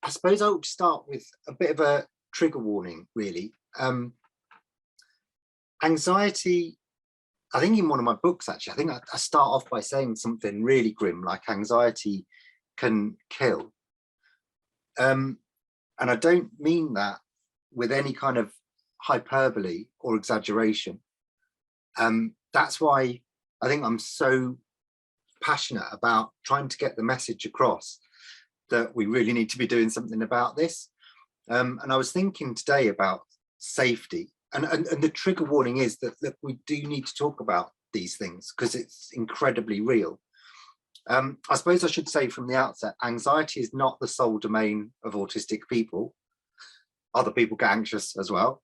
I suppose I would start with a bit of a trigger warning, really. Anxiety, I think in one of my books, actually, I think I start off by saying something really grim, like anxiety can kill. And I don't mean that with any kind of hyperbole or exaggeration. That's why I think I'm so passionate about trying to get the message across that we really need to be doing something about this. And I was thinking today about safety, and the trigger warning is that we do need to talk about these things because it's incredibly real. I suppose I should say from the outset, anxiety is not the sole domain of autistic people. Other people get anxious as well,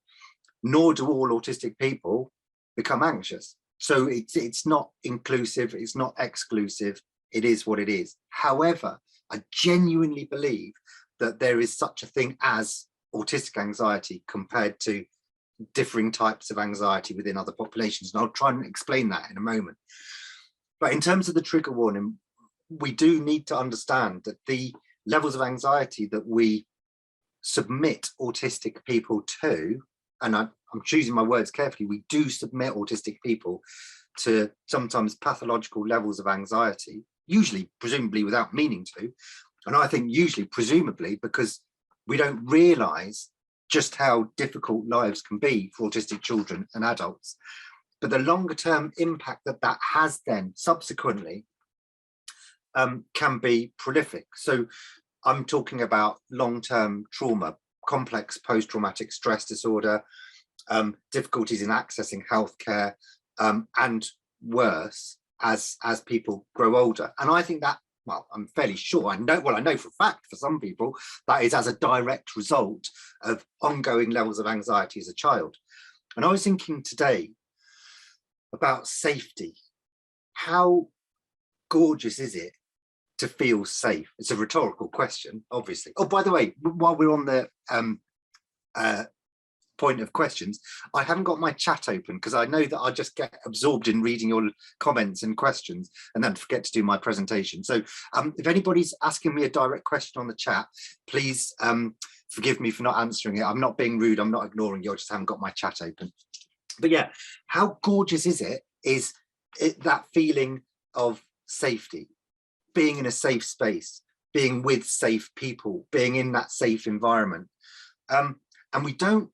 nor do all autistic people become anxious. So it's not inclusive, it's not exclusive, it is what it is. However, I genuinely believe that there is such a thing as autistic anxiety compared to differing types of anxiety within other populations. And I'll try and explain that in a moment. But in terms of the trigger warning, we do need to understand that the levels of anxiety that we submit autistic people to, and I'm choosing my words carefully, we do submit autistic people to sometimes pathological levels of anxiety, usually presumably without meaning to. And I think usually presumably because we don't realize just how difficult lives can be for autistic children and adults. But the longer term impact that has then subsequently can be prolific. So I'm talking about long-term trauma, complex post-traumatic stress disorder, difficulties in accessing healthcare, and worse as people grow older. And I think that, well, I'm fairly sure, I know for a fact for some people, that is as a direct result of ongoing levels of anxiety as a child. And I was thinking today about safety. How gorgeous is it to feel safe? It's a rhetorical question, obviously. Oh, by the way, while we're on the point of questions, I haven't got my chat open because I know that I'll just get absorbed in reading your comments and questions and then forget to do my presentation. So if anybody's asking me a direct question on the chat, please forgive me for not answering it. I'm not being rude, I'm not ignoring you, I just haven't got my chat open. But yeah, how gorgeous is that feeling of safety, being in a safe space, being with safe people, being in that safe environment. And we don't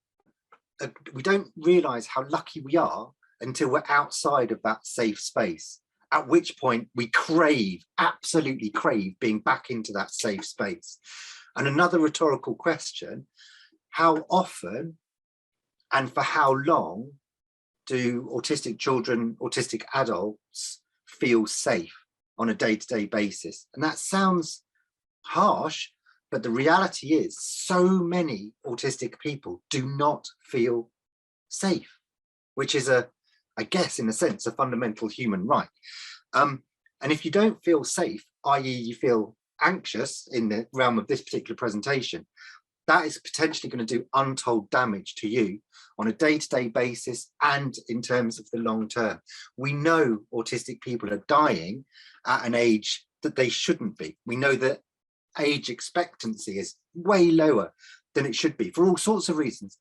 realize how lucky we are until we're outside of that safe space, at which point we absolutely crave being back into that safe space. And another rhetorical question, how often and for how long do autistic children, autistic adults feel safe on a day-to-day basis? And that sounds harsh, but the reality is so many autistic people do not feel safe, which is I guess in a sense, a fundamental human right. And if you don't feel safe, i.e. you feel anxious in the realm of this particular presentation, that is potentially going to do untold damage to you on a day-to-day basis and in terms of the long term. We know autistic people are dying at an age that they shouldn't be. We know that age expectancy is way lower than it should be for all sorts of reasons.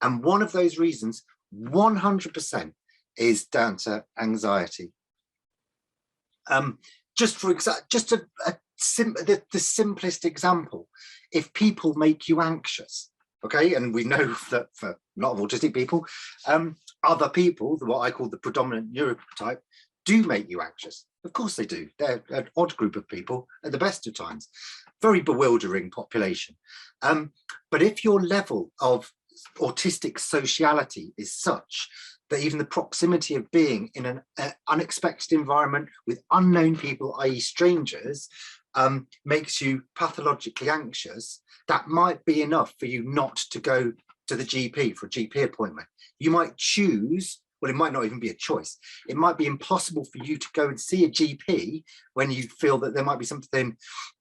And one of those reasons, 100%, is down to anxiety. The simplest example, if people make you anxious, okay, and we know that for a lot of autistic people, other people, what I call the predominant neurotype, do make you anxious. Of course they do. They're an odd group of people at the best of times. Very bewildering population. But if your level of autistic sociality is such that even the proximity of being in an unexpected environment with unknown people, i.e. strangers, makes you pathologically anxious, that might be enough for you not to go to the GP for a GP appointment. You might choose, well, it might not even be a choice. It might be impossible for you to go and see a GP when you feel that there might be something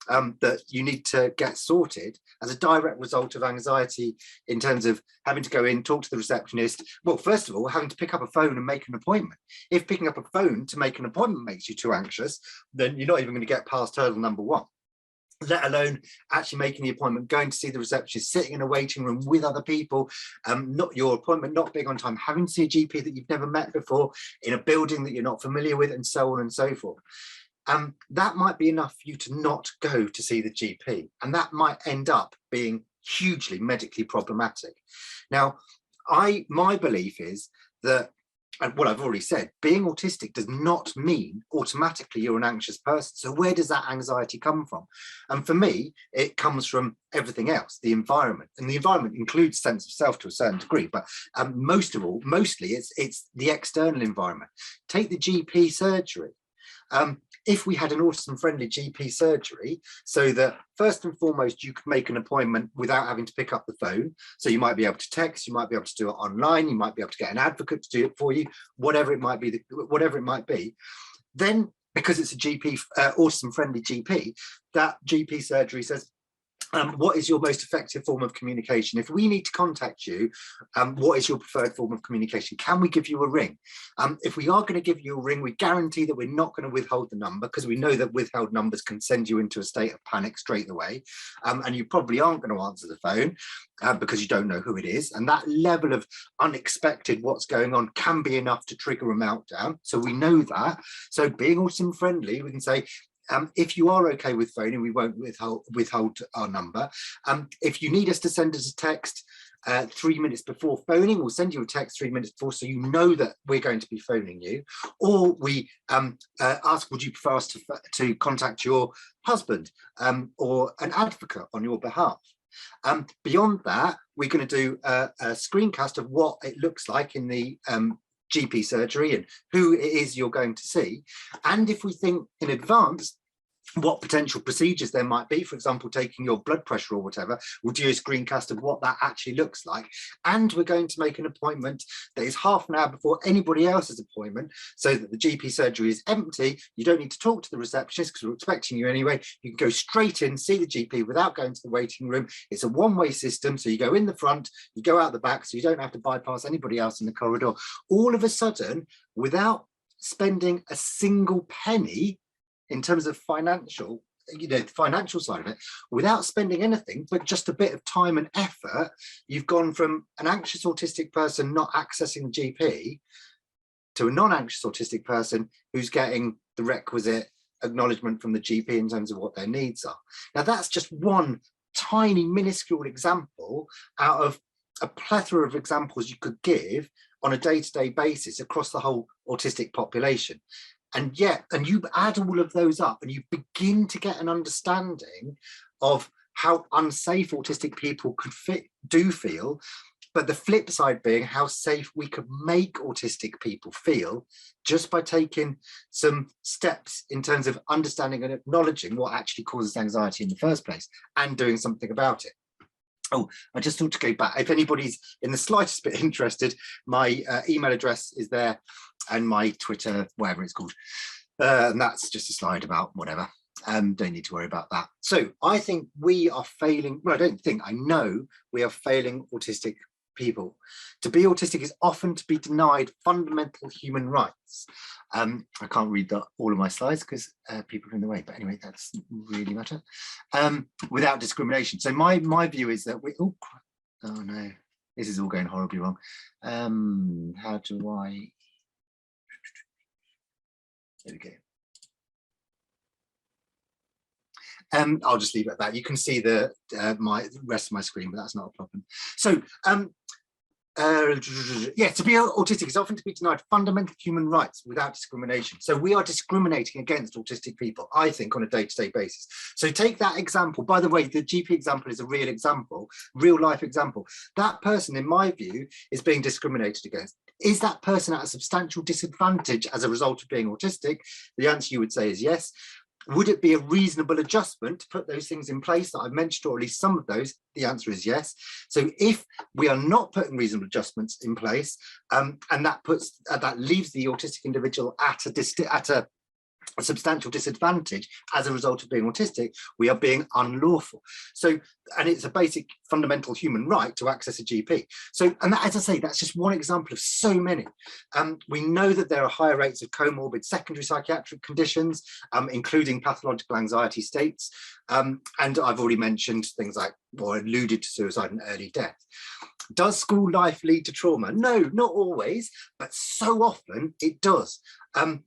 that you need to get sorted as a direct result of anxiety in terms of having to go in, talk to the receptionist. Well, first of all, having to pick up a phone and make an appointment. If picking up a phone to make an appointment makes you too anxious, then you're not even going to get past hurdle number one. let alone actually making the appointment, going to see the receptionist, sitting in a waiting room with other people, not your appointment not being on time, having to see a GP that you've never met before in a building that you're not familiar with, and so on and so forth. That might be enough for you to not go to see the GP, and that might end up being hugely medically problematic. Now, my belief is that, and what I've already said, being autistic does not mean automatically you're an anxious person. So where does that anxiety come from? And for me, it comes from everything else, the environment. And the environment includes sense of self to a certain degree, but mostly it's the external environment. Take the GP surgery. If we had an autism-friendly GP surgery, so that first and foremost, you could make an appointment without having to pick up the phone. So you might be able to text, you might be able to do it online, you might be able to get an advocate to do it for you, whatever it might be. Then, because it's a GP, autism-friendly GP, that GP surgery says, what is your most effective form of communication? If we need to contact you, what is your preferred form of communication? Can we give you a ring? If we are going to give you a ring, we guarantee that we're not going to withhold the number, because we know that withheld numbers can send you into a state of panic straight away. And you probably aren't going to answer the phone because you don't know who it is. And that level of unexpected what's going on can be enough to trigger a meltdown. So we know that. So being autism friendly, we can say, if you are okay with phoning, we won't withhold our number. If you need us to send us a text 3 minutes before phoning, we'll send you a text 3 minutes before, so you know that we're going to be phoning you. Or we ask, would you prefer us to contact your husband or an advocate on your behalf? Beyond that, we're going to do a screencast of what it looks like in the GP surgery and who it is you're going to see. And if we think in advance what potential procedures there might be, for example, taking your blood pressure or whatever, we'll do a screencast of what that actually looks like. And we're going to make an appointment that is half an hour before anybody else's appointment, so that the GP surgery is empty. You don't need to talk to the receptionist because we're expecting you anyway. You can go straight in, see the GP without going to the waiting room. It's a one-way system. So you go in the front, you go out the back, so you don't have to bypass anybody else in the corridor. All of a sudden, without spending a single penny in terms of financial, the financial side of it, without spending anything, but just a bit of time and effort, you've gone from an anxious autistic person not accessing the GP to a non-anxious autistic person who's getting the requisite acknowledgement from the GP in terms of what their needs are. Now, that's just one tiny, minuscule example out of a plethora of examples you could give on a day-to-day basis across the whole autistic population. And you add all of those up and you begin to get an understanding of how unsafe autistic people do feel, but the flip side being how safe we could make autistic people feel just by taking some steps in terms of understanding and acknowledging what actually causes anxiety in the first place and doing something about it. Oh, I just thought to go back. If anybody's in the slightest bit interested, my email address is there, and my Twitter, whatever it's called. And that's just a slide about whatever. Don't need to worry about that. So I think we are failing. Well, I know we are failing autistic people. To be autistic is often to be denied fundamental human rights. I can't read all of my slides because people are in the way, but anyway, that doesn't really matter. Without discrimination. So my view is that oh no, this is all going horribly wrong. How do I? There we go. I'll just leave it at that. You can see the rest of my screen, but that's not a problem. So to be autistic is often to be denied fundamental human rights without discrimination. So we are discriminating against autistic people, I think, on a day-to-day basis. So take that example. By the way, the GP example is a real example, real life example. That person, in my view, is being discriminated against. Is that person at a substantial disadvantage as a result of being autistic? The answer you would say is yes. Would it be a reasonable adjustment to put those things in place that I've mentioned, or at least some of those? The answer is yes. So if we are not putting reasonable adjustments in place, and that leaves the autistic individual at a a substantial disadvantage as a result of being autistic, we are being unlawful. So, and it's a basic fundamental human right to access a GP. So, and that, as I say, that's just one example of so many. We know that there are higher rates of comorbid secondary psychiatric conditions, including pathological anxiety states. And I've already mentioned things like, or alluded to, suicide and early death. Does school life lead to trauma? No, not always, but so often it does. And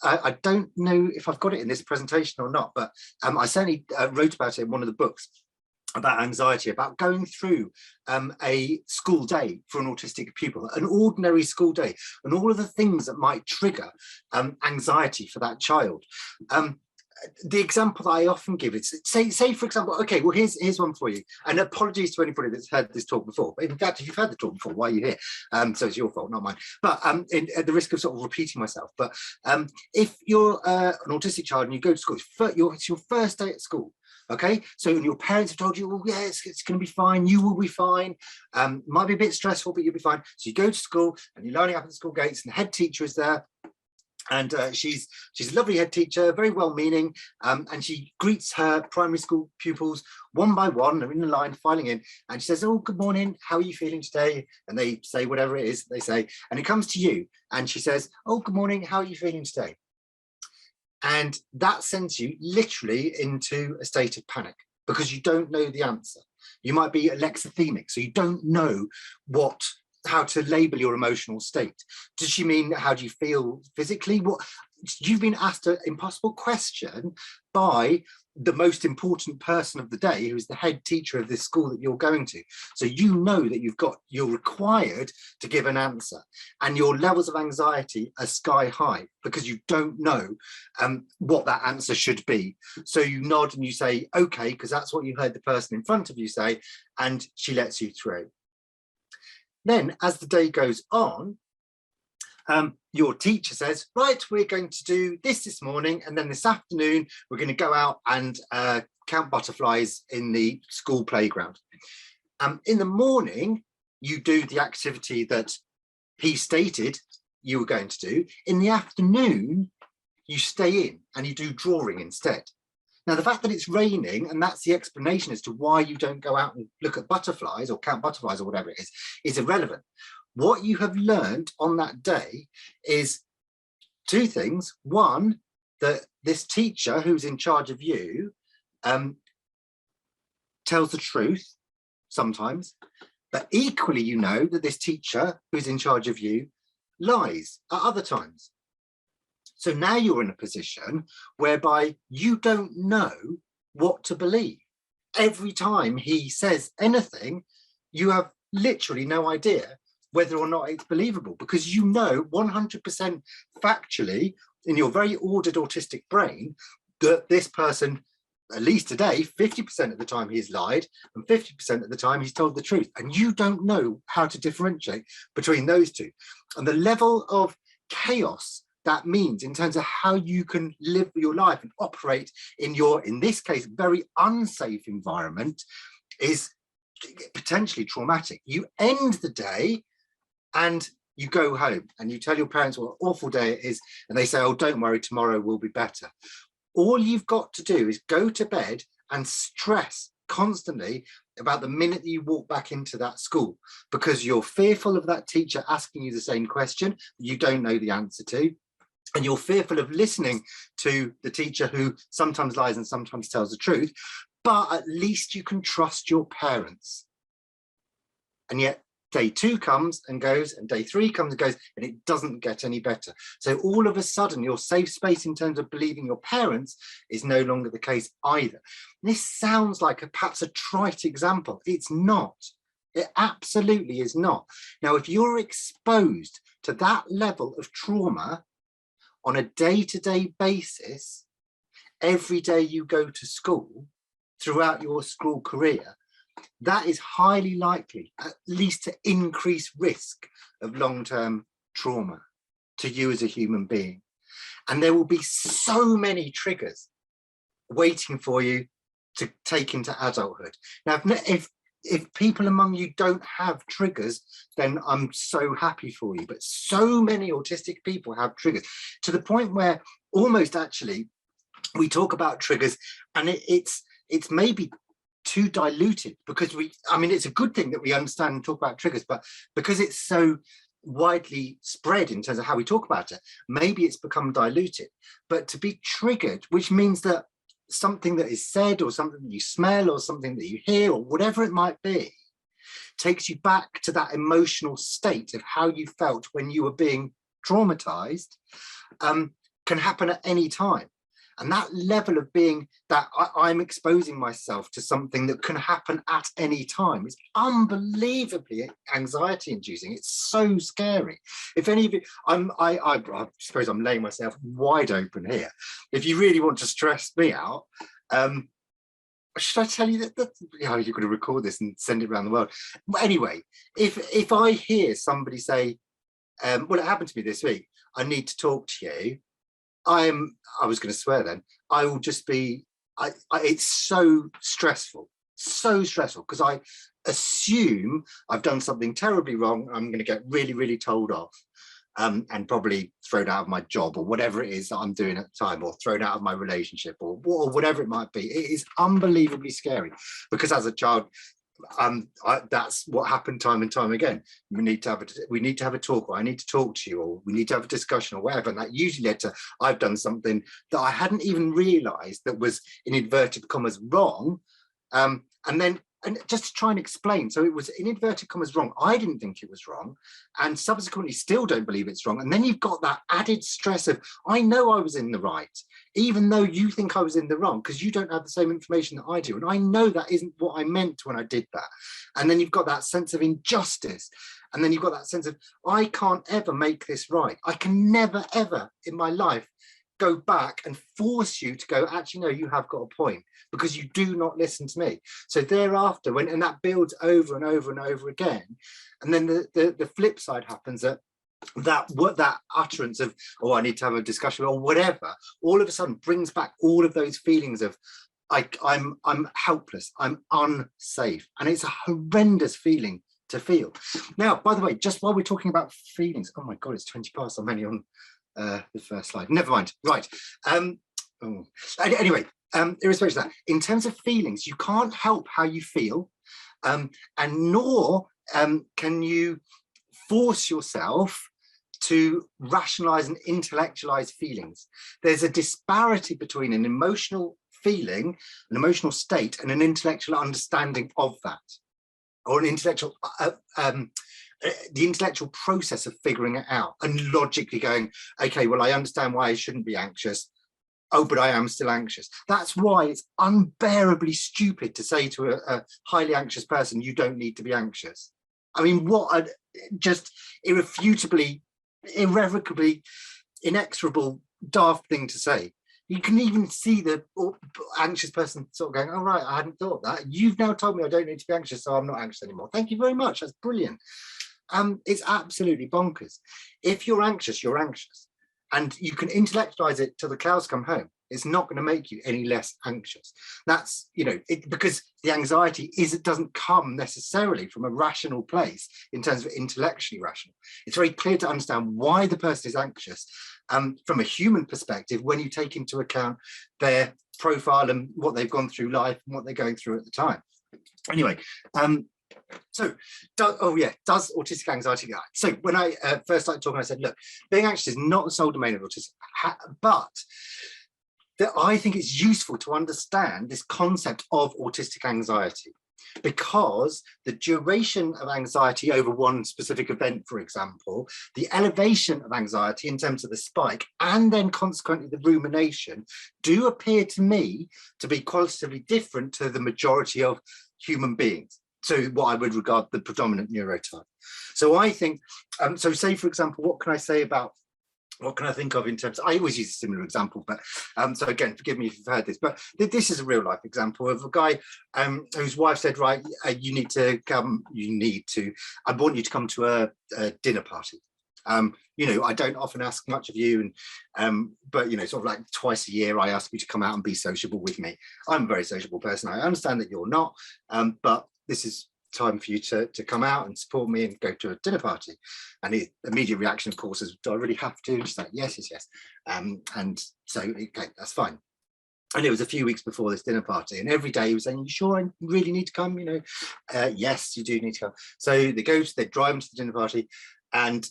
I don't know if I've got it in this presentation or not, but I certainly wrote about it in one of the books about anxiety, about going through a school day for an autistic pupil, an ordinary school day, and all of the things that might trigger anxiety for that child. The example that I often give is, say for example, okay, well here's one for you, and apologies to anybody that's heard this talk before, but in fact if you've heard the talk before, why are you here? So it's your fault, not mine, but at the risk of sort of repeating myself, but if you're an autistic child and you go to school, it's your first day at school, okay, so your parents have told you, well, yeah, it's going to be fine, you will be fine, might be a bit stressful, but you'll be fine. So you go to school and you're lining up at the school gates and the head teacher is there. And she's a lovely head teacher, very well-meaning, and she greets her primary school pupils one by one. They're in the line, filing in, and she says, "Oh, good morning. How are you feeling today?" And they say whatever it is they say, and it comes to you, and she says, "Oh, good morning. How are you feeling today?" And that sends you literally into a state of panic because you don't know the answer. You might be alexithemic, so you don't know how to label your emotional state. Does she mean how do you feel physically? What, you've been asked an impossible question by the most important person of the day, who's the head teacher of this school that you're going to. So you know that you're required to give an answer, and your levels of anxiety are sky high because you don't know what that answer should be. So you nod and you say, okay, because that's what you heard the person in front of you say, and she lets you through. Then, as the day goes on, your teacher says, right, we're going to do this morning, and then this afternoon, we're going to go out and count butterflies in the school playground. In the morning, you do the activity that he stated you were going to do. In the afternoon, you stay in and you do drawing instead. Now, the fact that it's raining, and that's the explanation as to why you don't go out and look at butterflies or count butterflies or whatever it is irrelevant. What you have learned on that day is two things. One, that this teacher who's in charge of you tells the truth sometimes, but equally you know that this teacher who's in charge of you lies at other times. So now you're in a position whereby you don't know what to believe. Every time he says anything, you have literally no idea whether or not it's believable, because you know 100% factually in your very ordered autistic brain that this person, at least today, 50% of the time he's lied and 50% of the time he's told the truth. And you don't know how to differentiate between those two. And the level of chaos that means in terms of how you can live your life and operate in your, in this case, very unsafe environment is potentially traumatic. You end the day and you go home and you tell your parents what an awful day it is, and they say, oh, don't worry, tomorrow will be better. All you've got to do is go to bed and stress constantly about the minute that you walk back into that school, because you're fearful of that teacher asking you the same question that you don't know the answer to. And you're fearful of listening to the teacher who sometimes lies and sometimes tells the truth, but at least you can trust your parents. And yet day 2 comes and goes, and day 3 comes and goes, and it doesn't get any better. So all of a sudden, your safe space in terms of believing your parents is no longer the case either. This sounds like perhaps a trite example. It's not. It absolutely is not. Now, if you're exposed to that level of trauma on a day-to-day basis, every day you go to school, throughout your school career, that is highly likely, at least, to increase risk of long-term trauma to you as a human being. And there will be so many triggers waiting for you to take into adulthood. Now, if if people among you don't have triggers, then I'm so happy for you. But so many autistic people have triggers, to the point where almost actually we talk about triggers and it's maybe too diluted, because I mean, it's a good thing that we understand and talk about triggers, but because it's so widely spread in terms of how we talk about it, maybe it's become diluted. But to be triggered, which means that something that is said or something that you smell or something that you hear or whatever it might be takes you back to that emotional state of how you felt when you were being traumatized, can happen at any time. And that level of being that I'm exposing myself to something that can happen at any time is unbelievably anxiety inducing. It's so scary. If any of you, I suppose I'm laying myself wide open here. If you really want to stress me out, should I tell you that you're going to record this and send it around the world? But anyway, if I hear somebody say, well, it happened to me this week, I need to talk to you, I was going to swear then, I will just be, it's so stressful, because I assume I've done something terribly wrong. I'm going to get really, really told off, and probably thrown out of my job or whatever it is that I'm doing at the time, or thrown out of my relationship, or whatever it might be. It is unbelievably scary, because as a child, that's what happened time and time again. We need to have a talk, or I need to talk to you, or we need to have a discussion, or whatever. And that usually led to I've done something that I hadn't even realized that was, in inverted commas, wrong. And just to try and explain, so it was, in inverted commas, wrong. I didn't think it was wrong, and subsequently still don't believe it's wrong. And then you've got that added stress of, I know I was in the right, even though you think I was in the wrong, because you don't have the same information that I do. And I know that isn't what I meant when I did that. And then you've got that sense of injustice. And then you've got that sense of, I can't ever make this right. I can never, ever in my life go back and force you to go, actually, no, you have got a point, because you do not listen to me. So thereafter, and that builds over and over and over again. And then the flip side happens, that utterance of, oh, I need to have a discussion or whatever, all of a sudden brings back all of those feelings of, I'm helpless, I'm unsafe. And it's a horrendous feeling to feel. Now, by the way, just while we're talking about feelings, oh my God, it's 20 past, I'm only on the first slide. Never mind. Right. Anyway, irrespective of that, in terms of feelings, you can't help how you feel, and nor can you force yourself to rationalize and intellectualize feelings. There's a disparity between an emotional feeling, an emotional state, and an intellectual understanding of that, or an intellectual the intellectual process of figuring it out and logically going, okay, well, I understand why I shouldn't be anxious. Oh, but I am still anxious. That's why it's unbearably stupid to say to a highly anxious person, you don't need to be anxious. I mean, what a just irrefutably, irrevocably, inexorable, daft thing to say. You can even see the anxious person sort of going, oh, right, I hadn't thought that. You've now told me I don't need to be anxious, so I'm not anxious anymore. Thank you very much. That's brilliant. It's absolutely bonkers. If you're anxious, you're anxious. And you can intellectualize it till the cows come home. It's not going to make you any less anxious. That's, because the anxiety it doesn't come necessarily from a rational place in terms of intellectually rational. It's very clear to understand why the person is anxious from a human perspective when you take into account their profile and what they've gone through life and what they're going through at the time. Anyway, so, does autistic anxiety die? So when I first started talking, I said, look, being anxious is not the sole domain of autism, but that I think it's useful to understand this concept of autistic anxiety, because the duration of anxiety over one specific event, for example, the elevation of anxiety in terms of the spike, and then consequently the rumination, do appear to me to be qualitatively different to the majority of human beings. So what I would regard the predominant neurotype. So I think, so say, for example, what can I think of in terms, I always use a similar example, but so again, forgive me if you've heard this, but this is a real life example of a guy whose wife said, right, I want you to come to a dinner party. I don't often ask much of you, but sort of like twice a year, I ask you to come out and be sociable with me. I'm a very sociable person. I understand that you're not, but this is time for you to come out and support me and go to a dinner party. And his immediate reaction, of course, is, do I really have to? And she's like, yes, yes, yes. And so, okay, that's fine. And it was a few weeks before this dinner party, and every day he was saying, you sure I really need to come? Yes, you do need to come. So they drive him to the dinner party, and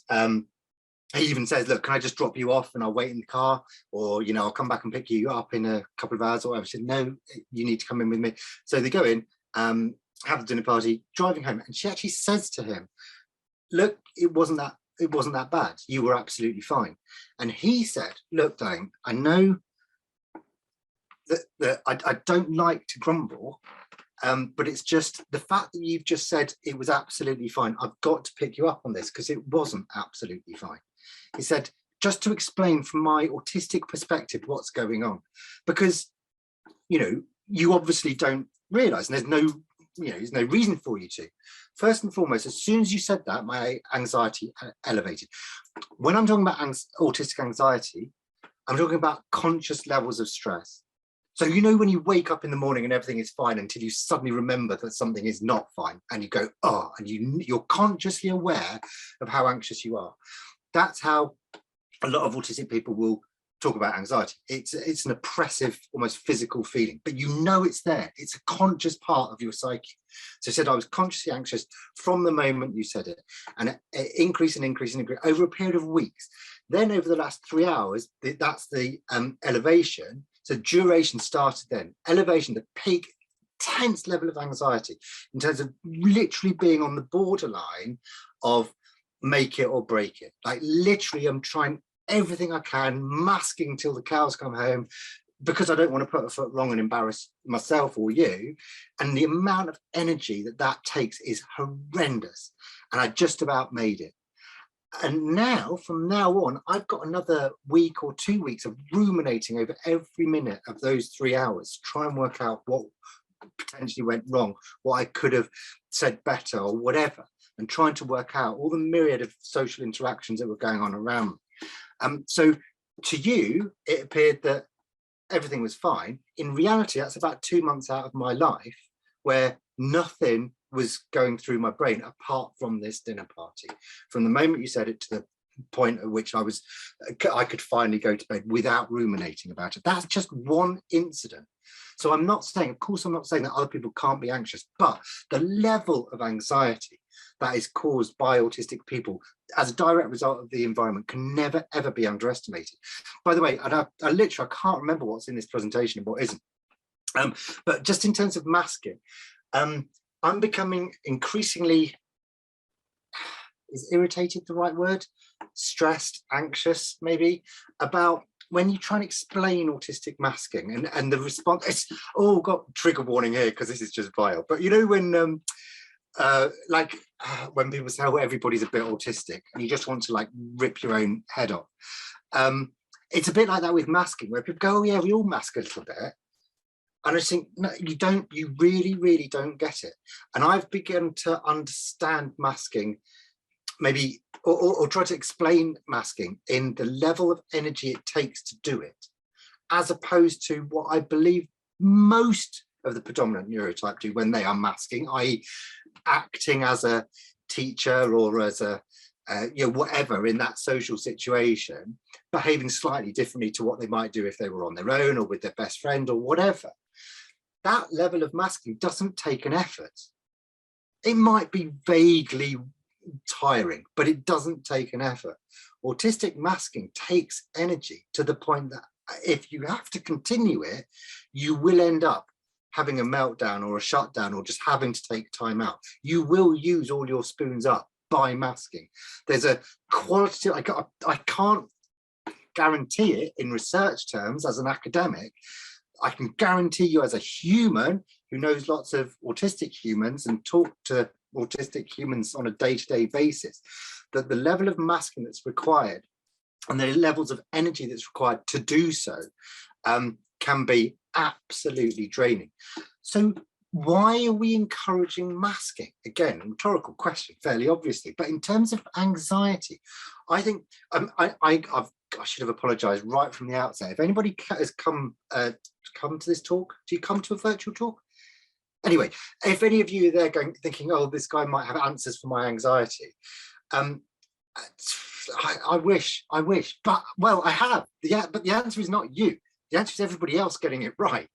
he even says, look, can I just drop you off and I'll wait in the car, or I'll come back and pick you up in a couple of hours or whatever. She said, no, you need to come in with me. So they go in, have the dinner party, driving home, and she actually says to him, look, it wasn't that bad, you were absolutely fine. And he said, look, darling, I know that I don't like to grumble, but it's just the fact that you've just said it was absolutely fine. I've got to pick you up on this because it wasn't absolutely fine. He said, just to explain from my autistic perspective what's going on, because you obviously don't realize, and there's no reason for you to. First and foremost, as soon as you said that, my anxiety elevated. When I'm talking about autistic anxiety, I'm talking about conscious levels of stress. So when you wake up in the morning and everything is fine until you suddenly remember that something is not fine, and you go, oh, and you're consciously aware of how anxious you are. That's how a lot of autistic people will talk about anxiety. It's an oppressive, almost physical feeling, but it's there. It's a conscious part of your psyche. So I said I was consciously anxious from the moment you said it, and it increased over a period of weeks. Then over the last 3 hours, that's the elevation. So duration started then. Elevation, the peak, tense level of anxiety in terms of literally being on the borderline of make it or break it. Like literally, I'm trying everything I can, masking till the cows come home, because I don't want to put a foot wrong and embarrass myself or you. And the amount of energy that takes is horrendous. And I just about made it. And now, from now on, I've got another week or 2 weeks of ruminating over every minute of those 3 hours to try and work out what potentially went wrong, what I could have said better or whatever, and trying to work out all the myriad of social interactions that were going on around me. So to you, it appeared that everything was fine. In reality, that's about 2 months out of my life where nothing was going through my brain apart from this dinner party. From the moment you said it to the point at which I could finally go to bed without ruminating about it. That's just one incident. So I'm not saying, of course, I'm not saying that other people can't be anxious, but the level of anxiety that is caused by autistic people as a direct result of the environment can never, ever be underestimated. By the way, and I literally, I can't remember what's in this presentation and what isn't. But just in terms of masking, I'm becoming increasingly, is irritated the right word? Stressed, anxious, maybe, about when you try and explain autistic masking and the response. It's got trigger warning here because this is just vile. But when when people say, oh, everybody's a bit autistic, and you just want to like rip your own head off. It's a bit like that with masking, where people go, oh yeah, we all mask a little bit. And I think, no, you don't, you really, really don't get it. And I've begun to understand masking, maybe, or try to explain masking in the level of energy it takes to do it, as opposed to what I believe most of the predominant neurotype do when they are masking, i.e. acting as a teacher or as a, whatever in that social situation, behaving slightly differently to what they might do if they were on their own or with their best friend or whatever. That level of masking doesn't take an effort. It might be vaguely tiring, but it doesn't take an effort. Autistic masking takes energy to the point that if you have to continue it, you will end up having a meltdown or a shutdown or just having to take time out. You will use all your spoons up by masking. There's a quality, I can't guarantee it in research terms as an academic. I can guarantee you as a human who knows lots of autistic humans and talk to autistic humans on a day-to-day basis, that the level of masking that's required and the levels of energy that's required to do so can be absolutely draining. So why are we encouraging masking? Again, a rhetorical question, fairly obviously, but in terms of anxiety, I think I should have apologized right from the outset. If anybody has come to this talk, do you come to a virtual talk? Anyway, if any of you are there thinking, oh, this guy might have answers for my anxiety, I wish, but well, I have. But the answer is not you. The answer is everybody else getting it right.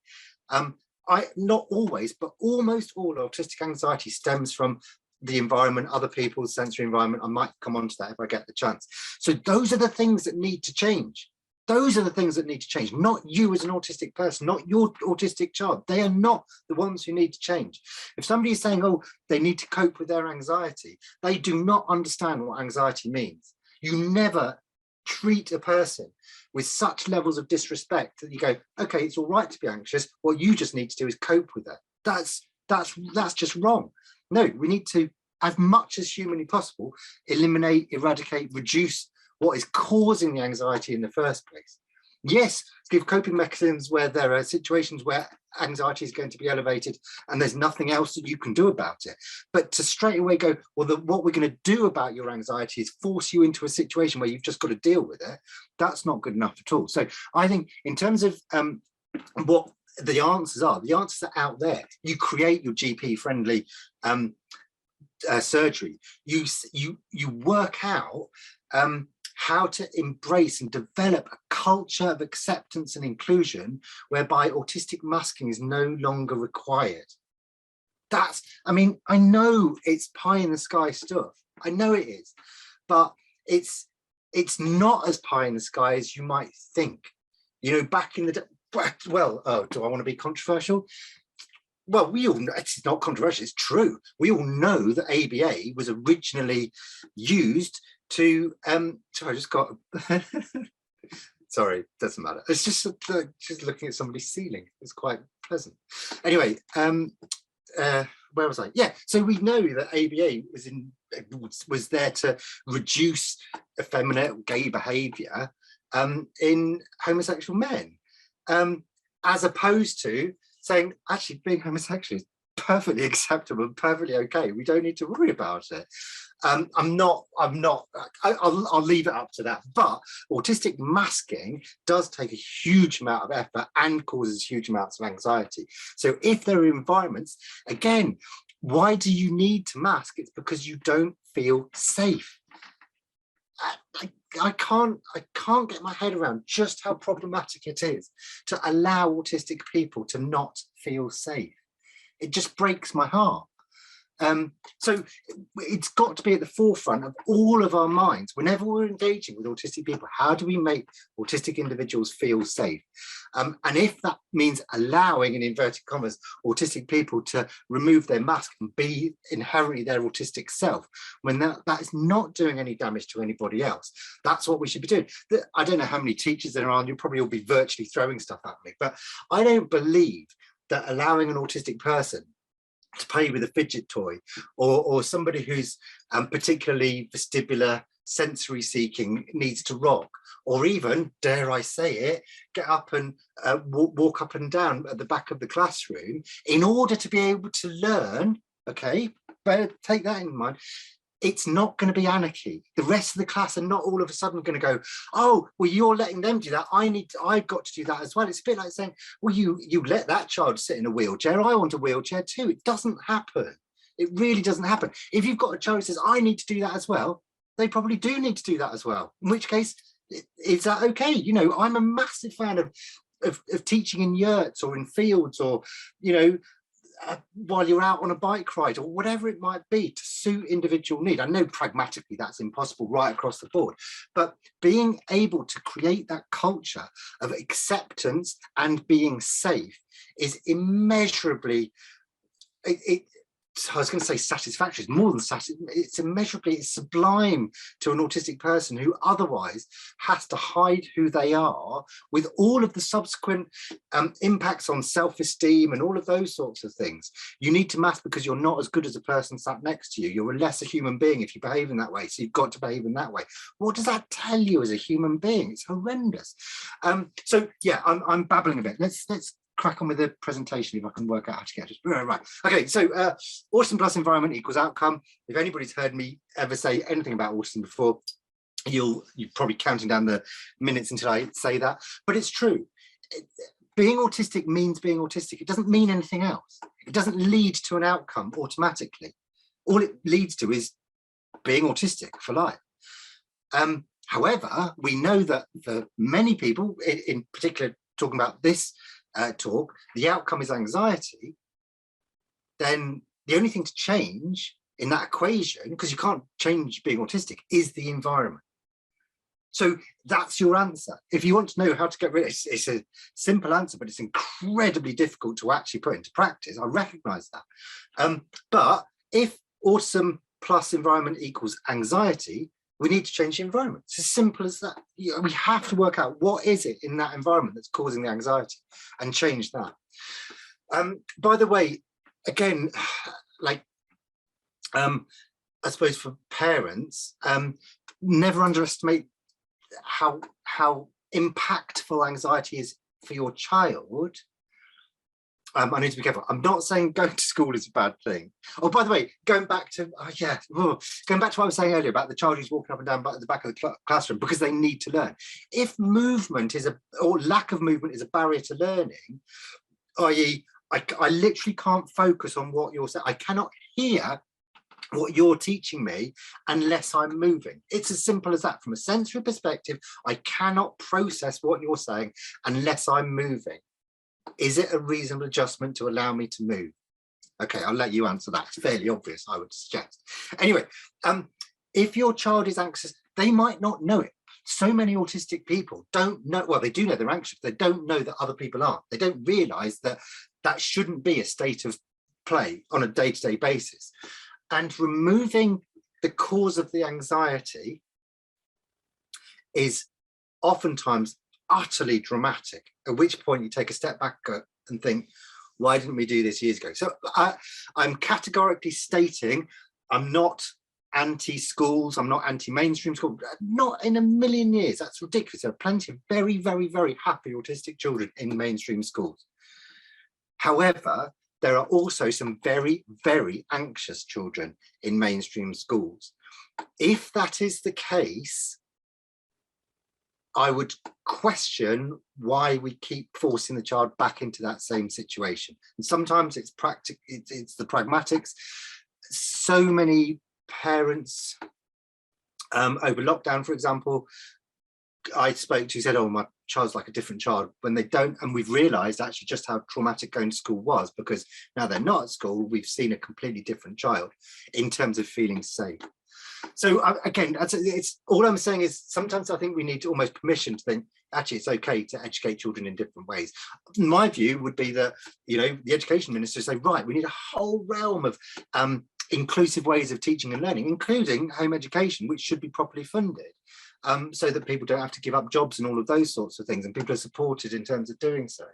Not always, but almost all autistic anxiety stems from the environment, other people's sensory environment. I might come on to that if I get the chance. So those are the things that need to change. Those are the things that need to change, not you as an autistic person, not your autistic child. They are not the ones who need to change. If somebody is saying, oh, they need to cope with their anxiety, they do not understand what anxiety means. You never treat a person with such levels of disrespect that you go, okay, it's all right to be anxious. What you just need to do is cope with it. That's just wrong. No, we need to, as much as humanly possible, eliminate, eradicate, reduce what is causing the anxiety in the first place. Yes, give coping mechanisms where there are situations where anxiety is going to be elevated and there's nothing else that you can do about it. But to straight away go, well, what we're going to do about your anxiety is force you into a situation where you've just got to deal with it. That's not good enough at all. So I think in terms of what the answers are out there. You create your GP friendly surgery. You work out how to embrace and develop a culture of acceptance and inclusion whereby autistic masking is no longer required. I mean, I know it's pie in the sky stuff. I know it is, but it's not as pie in the sky as you might think. You know, back in the day, well, do I want to be controversial? Well, we all know, it's not controversial, it's true. We all know that ABA was originally used to sorry, I just got sorry, doesn't matter. It's just looking at somebody's ceiling. It's quite pleasant. Anyway, where was I? Yeah, so we know that ABA was there to reduce effeminate gay behaviour in homosexual men, as opposed to saying actually being homosexual is perfectly acceptable, perfectly okay. We don't need to worry about it. I'll leave it up to that. But autistic masking does take a huge amount of effort and causes huge amounts of anxiety. So if there are environments, again, why do you need to mask? It's because you don't feel safe. I can't get my head around just how problematic it is to allow autistic people to not feel safe. It just breaks my heart. So it's got to be at the forefront of all of our minds whenever we're engaging with autistic people. How do we make autistic individuals feel safe? And if that means allowing, in inverted commas, autistic people to remove their mask and be inherently their autistic self, when that is not doing any damage to anybody else, that's what we should be doing. I don't know how many teachers there are, you'll probably all be virtually throwing stuff at me, but I don't believe that allowing an autistic person to play with a fidget toy, or somebody who's particularly vestibular, sensory seeking, needs to rock, or even, dare I say it, get up and walk up and down at the back of the classroom in order to be able to learn. Okay, better take that in mind. It's not going to be anarchy. The rest of the class are not all of a sudden going to go, oh, well, you're letting them do that. I've got to do that as well. It's a bit like saying, well, you let that child sit in a wheelchair. I want a wheelchair too. It doesn't happen. It really doesn't happen. If you've got a child who says, I need to do that as well, they probably do need to do that as well. In which case, is that okay? You know, I'm a massive fan of teaching in yurts or in fields, or, you know, while you're out on a bike ride or whatever it might be, to suit individual need. I know pragmatically that's impossible right across the board, but being able to create that culture of acceptance and being safe is immeasurably, I was going to say satisfactory, it's more than satisfactory, it's immeasurably, it's sublime to an autistic person who otherwise has to hide who they are, with all of the subsequent impacts on self-esteem and all of those sorts of things. You need to mask because you're not as good as a person sat next to you. You're a lesser human being if you behave in that way, so you've got to behave in that way. What does that tell you as a human being? It's horrendous. So yeah, I'm babbling a bit. Let's crack on with the presentation if I can work out how to get it. Right. Okay, so autism plus environment equals outcome. If anybody's heard me ever say anything about autism before, you're probably counting down the minutes until I say that, but it's true. Being autistic means being autistic. It doesn't mean anything else. It doesn't lead to an outcome automatically. All it leads to is being autistic for life. However, we know that for many people, in particular, talking about this talk, the outcome is anxiety. Then the only thing to change in that equation, because you can't change being autistic, is the environment. So that's your answer. If you want to know how to get rid of it, it's a simple answer, but it's incredibly difficult to actually put into practice. I recognize that. But if autism plus environment equals anxiety, we need to change the environment. It's as simple as that. We have to work out what is it in that environment that's causing the anxiety and change that. By the way, again, like, I suppose for parents, never underestimate how impactful anxiety is for your child. I need to be careful. I'm not saying going to school is a bad thing. Oh, by the way, going back to going back to what I was saying earlier about the child who's walking up and down at the back of the classroom because they need to learn. If movement is or lack of movement is a barrier to learning, i.e., I literally can't focus on what you're saying. I cannot hear what you're teaching me unless I'm moving. It's as simple as that. From a sensory perspective, I cannot process what you're saying unless I'm moving. Is it a reasonable adjustment to allow me to move? Okay, I'll let you answer that. It's fairly obvious, I would suggest. Anyway, if your child is anxious, they might not know it. So many autistic people don't know, well, they do know they're anxious, they don't know that other people aren't. They don't realize that that shouldn't be a state of play on a day-to-day basis. And removing the cause of the anxiety is oftentimes utterly dramatic, at which point you take a step back and think, why didn't we do this years ago? So I'm categorically stating I'm not anti-schools, I'm not anti-mainstream school, not in a million years. That's ridiculous. There are plenty of very, very, very happy autistic children in mainstream schools. However, there are also some very, very anxious children in mainstream schools. If that is the case, I would question why we keep forcing the child back into that same situation. And sometimes it's it's the pragmatics. So many parents over lockdown, for example, I spoke to, said, oh, my child's like a different child, when they don't. And we've realized actually just how traumatic going to school was, because now they're not at school, we've seen a completely different child in terms of feeling safe. So again, it's all I'm saying is sometimes I think we need almost permission to think actually it's okay to educate children in different ways. My view would be that, you know, the education minister say, right, we need a whole realm of inclusive ways of teaching and learning, including home education, which should be properly funded, so that people don't have to give up jobs and all of those sorts of things, and people are supported in terms of doing so.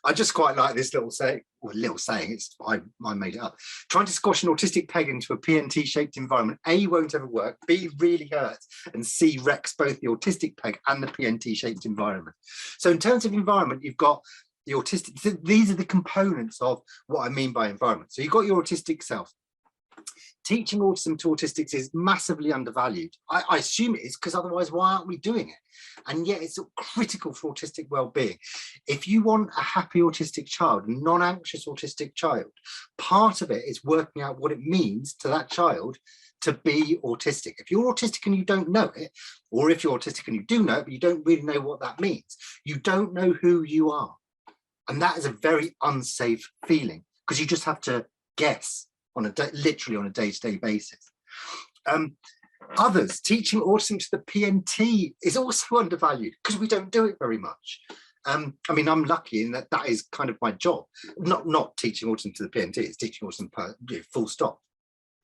I just quite like this little saying, it's I made it up. Trying to squash an autistic peg into a PNT shaped environment, A, won't ever work, B, really hurts, and C, wrecks both the autistic peg and the PNT shaped environment. So in terms of environment, you've got the autistic, these are the components of what I mean by environment. So you've got your autistic self. Teaching autism to autistics is massively undervalued. I assume it is, because otherwise why aren't we doing it? And yet it's critical for autistic well-being. If you want a happy autistic child, a non-anxious autistic child, part of it is working out what it means to that child to be autistic. If you're autistic and you don't know it, or if you're autistic and you do know it, but you don't really know what that means, you don't know who you are. And that is a very unsafe feeling, because you just have to guess on literally on a day-to-day basis. Others, teaching autism to the PNT is also undervalued because we don't do it very much. I mean, I'm lucky in that that is kind of my job. Not teaching autism to the PNT, it's teaching autism full stop.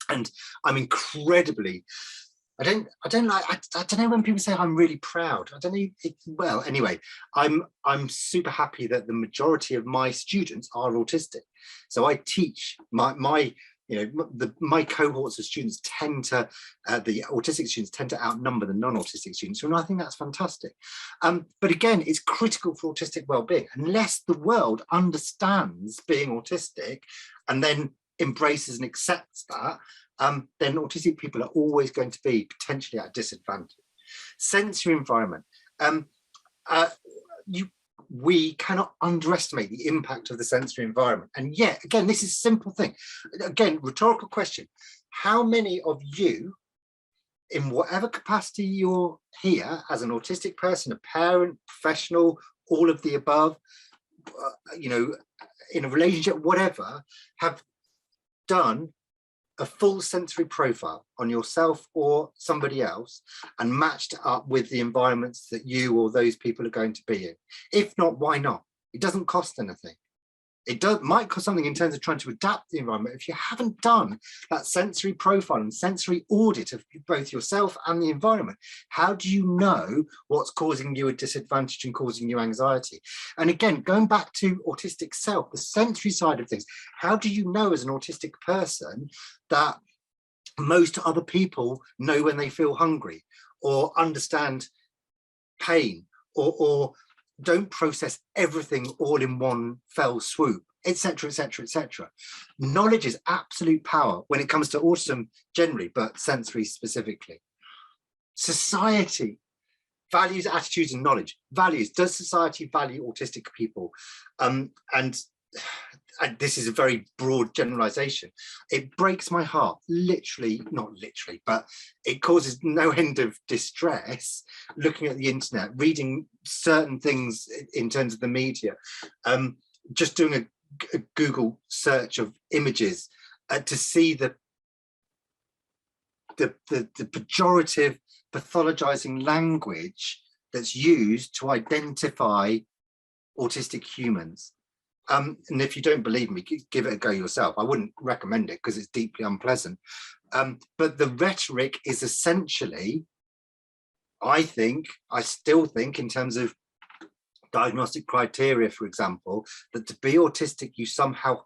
And I'm incredibly, I don't know when people say I'm really proud. I don't know. Well, anyway, I'm super happy that the majority of my students are autistic. So I teach my cohorts of students tend to, the autistic students tend to outnumber the non-autistic students, and I think that's fantastic. But again, it's critical for autistic well-being. Unless the world understands being autistic and then embraces and accepts that, then autistic people are always going to be potentially at a disadvantage. Sensory environment. we cannot underestimate the impact of the sensory environment. And yet, again, this is a simple thing. Again, rhetorical question. How many of you, in whatever capacity you're here, as an autistic person, a parent, professional, all of the above, you know, in a relationship, whatever, have done a full sensory profile on yourself or somebody else and matched it up with the environments that you or those people are going to be in? If not, why not? It doesn't cost anything. It might cost something in terms of trying to adapt the environment. If you haven't done that sensory profile and sensory audit of both yourself and the environment, how do you know what's causing you a disadvantage and causing you anxiety? And again, going back to autistic self, the sensory side of things, how do you know as an autistic person that most other people know when they feel hungry or understand pain or don't process everything all in one fell swoop, etc., etc., etc. Knowledge is absolute power when it comes to autism generally, but sensory specifically. Society values, attitudes, and knowledge. Values. Does society value autistic people? And this is a very broad generalization. It breaks my heart, literally, not literally, but it causes no end of distress looking at the internet, reading certain things in terms of the media, just doing a Google search of images to see the pejorative, pathologizing language that's used to identify autistic humans. And if you don't believe me, give it a go yourself. I wouldn't recommend it because it's deeply unpleasant. But the rhetoric is essentially, I still think in terms of diagnostic criteria, for example, that to be autistic, you somehow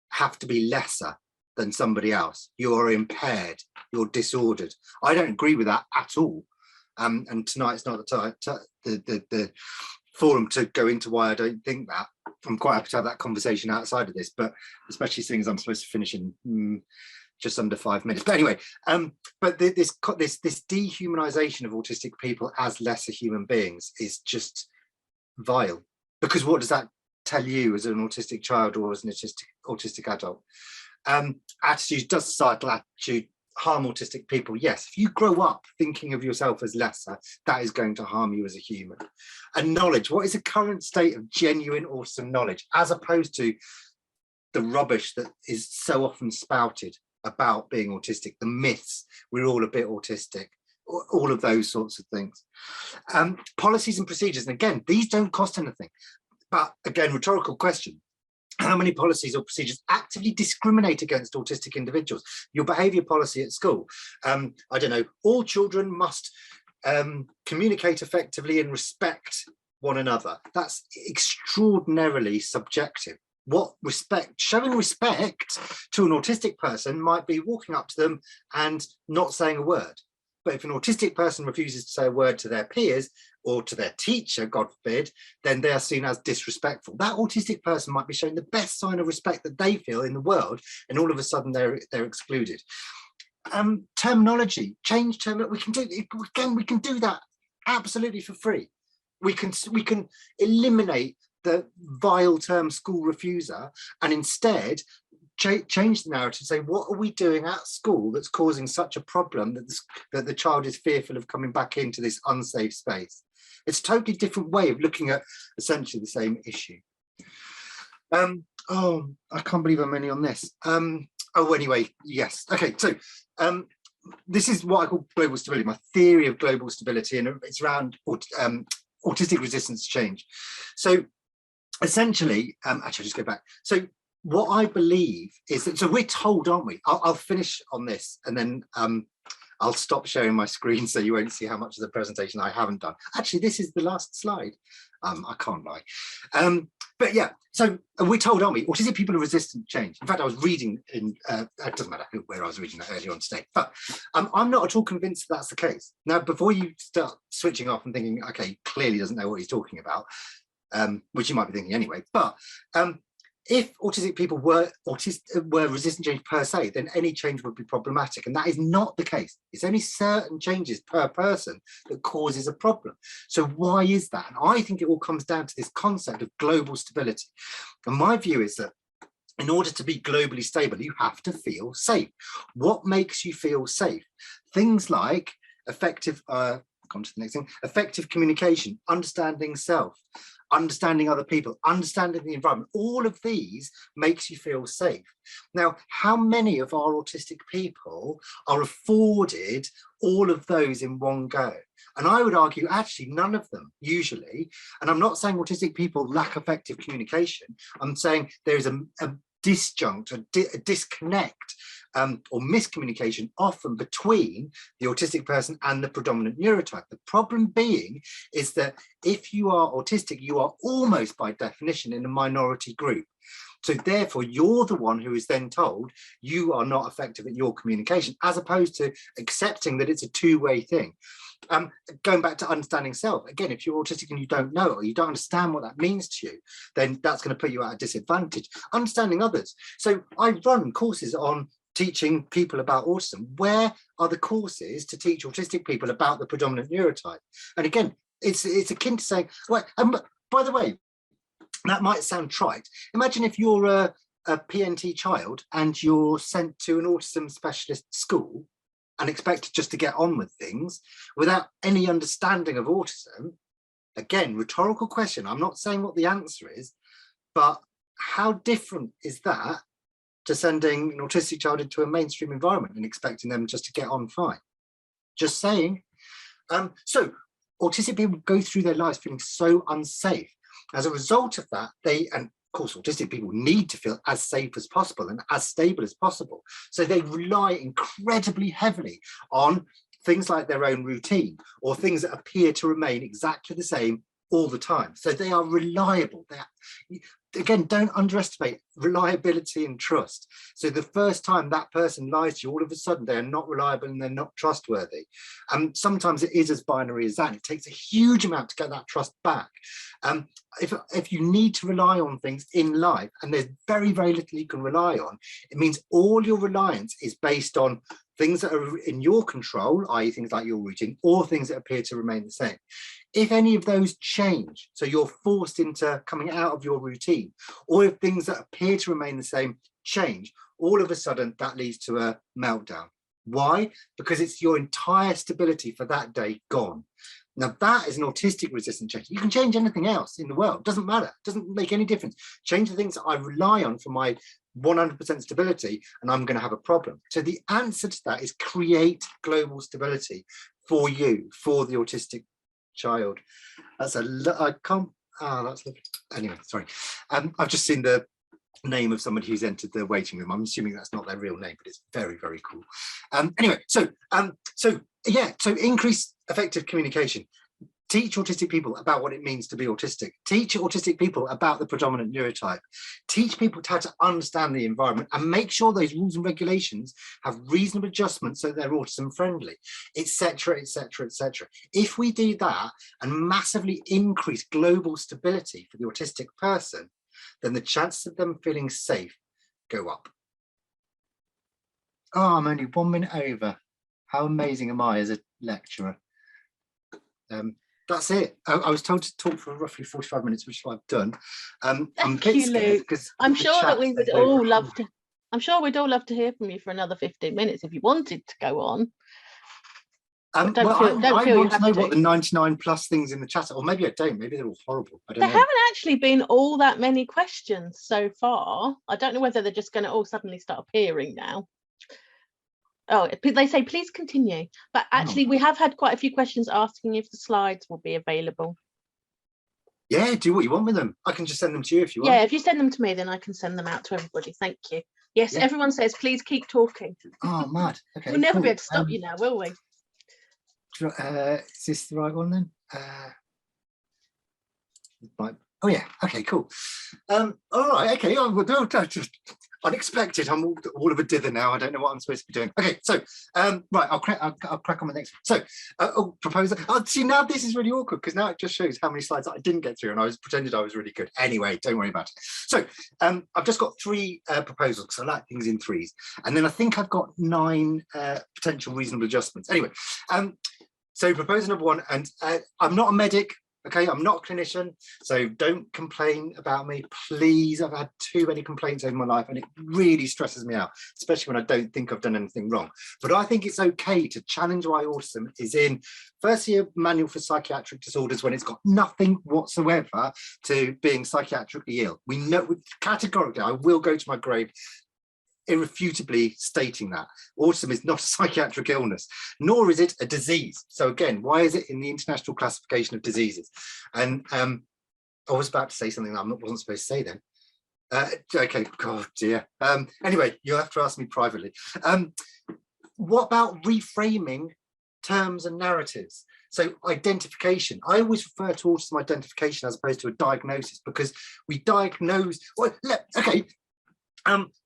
have to be lesser than somebody else. You're impaired, you're disordered. I don't agree with that at all. And tonight's not the forum to go into why I don't think that. I'm quite happy to have that conversation outside of this, but especially seeing as I'm supposed to finish in just under 5 minutes. But anyway, but this dehumanization of autistic people as lesser human beings is just vile. Because what does that tell you as an autistic child or as an autistic adult? Attitudes, does societal attitude harm autistic people? Yes. If you grow up thinking of yourself as lesser, that is going to harm you as a human. And knowledge, what is the current state of genuine autism knowledge, as opposed to the rubbish that is so often spouted about being autistic, the myths, we're all a bit autistic, all of those sorts of things. Policies and procedures, and again, these don't cost anything. But again, rhetorical question. How many policies or procedures actively discriminate against autistic individuals? Your behaviour policy at school. I don't know, all children must communicate effectively and respect one another. That's extraordinarily subjective. What respect, showing respect to an autistic person might be walking up to them and not saying a word. But if an autistic person refuses to say a word to their peers or to their teacher, God forbid, then they are seen as disrespectful. That autistic person might be showing the best sign of respect that they feel in the world, and all of a sudden they're excluded. Terminology, change term. We can do that absolutely for free. We can eliminate the vile term school refuser and instead change the narrative, say, what are we doing at school that's causing such a problem that the child is fearful of coming back into this unsafe space? It's a totally different way of looking at essentially the same issue. Oh, I can't believe I'm only on this. Oh, anyway, yes. Okay, so this is what I call global stability, my theory of global stability, and it's around autistic resistance to change. So essentially, actually, I'll just go back. So what I believe is that, so we're told, aren't we? I'll finish on this and then I'll stop sharing my screen so you won't see how much of the presentation I haven't done. Actually, this is the last slide. I can't lie. But yeah, so we're told, aren't we? Autistic people are resistant to change. In fact, I was reading in, it doesn't matter where I was reading that earlier on today, but I'm not at all convinced that's the case. Now, before you start switching off and thinking, okay, clearly doesn't know what he's talking about, which you might be thinking anyway, but if autistic people were resistant change per se, then any change would be problematic, and that is not the case. It's only certain changes per person that causes a problem. So why is that? And I think it all comes down to this concept of global stability. And my view is that in order to be globally stable, you have to feel safe. What makes you feel safe? Things like effective, come to the next thing, effective communication, understanding self, understanding other people, understanding the environment. All of these makes you feel safe. Now, how many of our autistic people are afforded all of those in one go? And I would argue actually none of them usually. And I'm not saying autistic people lack effective communication. I'm saying there is a disjunct, a disconnect or miscommunication often between the autistic person and the predominant neurotype. The problem being is that if you are autistic, you are almost by definition in a minority group. So therefore, you're the one who is then told you are not effective at your communication, as opposed to accepting that it's a two-way thing. Going back to understanding self, again, if you're autistic and you don't know or you don't understand what that means to you, then that's going to put you at a disadvantage. Understanding others. So I run courses on teaching people about autism. Where are the courses to teach autistic people about the predominant neurotype? And again, it's akin to saying, well, by the way, that might sound trite. Imagine if you're a PNT child and you're sent to an autism specialist school and expected just to get on with things without any understanding of autism. Again, rhetorical question. I'm not saying what the answer is, but how different is that to sending an autistic child into a mainstream environment and expecting them just to get on fine? Just saying. So autistic people go through their lives feeling so unsafe. As a result of that, and of course, autistic people need to feel as safe as possible and as stable as possible. So they rely incredibly heavily on things like their own routine or things that appear to remain exactly the same all the time. So they are reliable. Again, don't underestimate reliability and trust. So the first time that person lies to you, all of a sudden they are not reliable and they're not trustworthy. And sometimes it is as binary as that. It takes a huge amount to get that trust back. If you need to rely on things in life, and there's very, very little you can rely on, it means all your reliance is based on things that are in your control, i.e. things like your routine, or things that appear to remain the same. If any of those change, so you're forced into coming out of your routine, or if things that appear to remain the same change, all of a sudden that leads to a meltdown. Why? Because it's your entire stability for that day gone. Now that is an autistic resistant change. You can change anything else in the world, doesn't matter, doesn't make any difference. Change the things that I rely on for my 100% stability and I'm going to have a problem. So the answer to that is create global stability for you, for the autistic child. That's I can't, that's lovely. Anyway, sorry. I've just seen the name of somebody who's entered the waiting room. I'm assuming that's not their real name, but it's very, very cool. Anyway, so increase effective communication. Teach autistic people about what it means to be autistic. Teach autistic people about the predominant neurotype. Teach people how to understand the environment and make sure those rules and regulations have reasonable adjustments so they're autism friendly, etc., etc., etc. If we do that and massively increase global stability for the autistic person, then the chances of them feeling safe go up. Oh, I'm only 1 minute over. How amazing am I as a lecturer? That's it. I was told to talk for roughly 45 minutes, which is what I've done. Thank you, Luke. I'm sure that we would all love to. I'm sure we'd all love to hear from you for another 15 minutes if you wanted to go on. I want to know what the 99 plus things in the chat, or maybe I don't. Maybe they're all horrible. I don't know. There haven't actually been all that many questions so far. I don't know whether they're just going to all suddenly start appearing now. Oh, they say, please continue. But actually, we have had quite a few questions asking if the slides will be available. Yeah, do what you want with them. I can just send them to you if you want. Yeah, if you send them to me, then I can send them out to everybody. Thank you. Yes, yeah. Everyone says, please keep talking. Oh, mad. Okay. We'll never be able to stop you now, will we? Is this the right one then? Oh, yeah. Okay, cool. All right. Okay. unexpected. I'm all of a dither now. I don't know what I'm supposed to be doing. Okay, so right, I'll crack on with the next one. So proposal. Oh, see, now this is really awkward because now it just shows how many slides I didn't get through, and I was pretended I was really good. Anyway, don't worry about it. So I've just got 3 proposals because I like things in threes, and then I think I've got 9 potential reasonable adjustments. Anyway, so proposal number 1, and I'm not a medic. Okay, I'm not a clinician, so don't complain about me, please. I've had too many complaints over my life, and it really stresses me out, especially when I don't think I've done anything wrong. But I think it's okay to challenge why autism is in, firstly, a manual for psychiatric disorders when it's got nothing whatsoever to being psychiatrically ill. We know categorically, I will go to my grave irrefutably stating that autism is not a psychiatric illness, nor is it a disease. So again, why is it in the International Classification of Diseases? And I was about to say something that I wasn't supposed to say then. Okay, God dear. Anyway, you'll have to ask me privately. What about reframing terms and narratives? So identification, I always refer to autism identification as opposed to a diagnosis, because we diagnose, well, okay,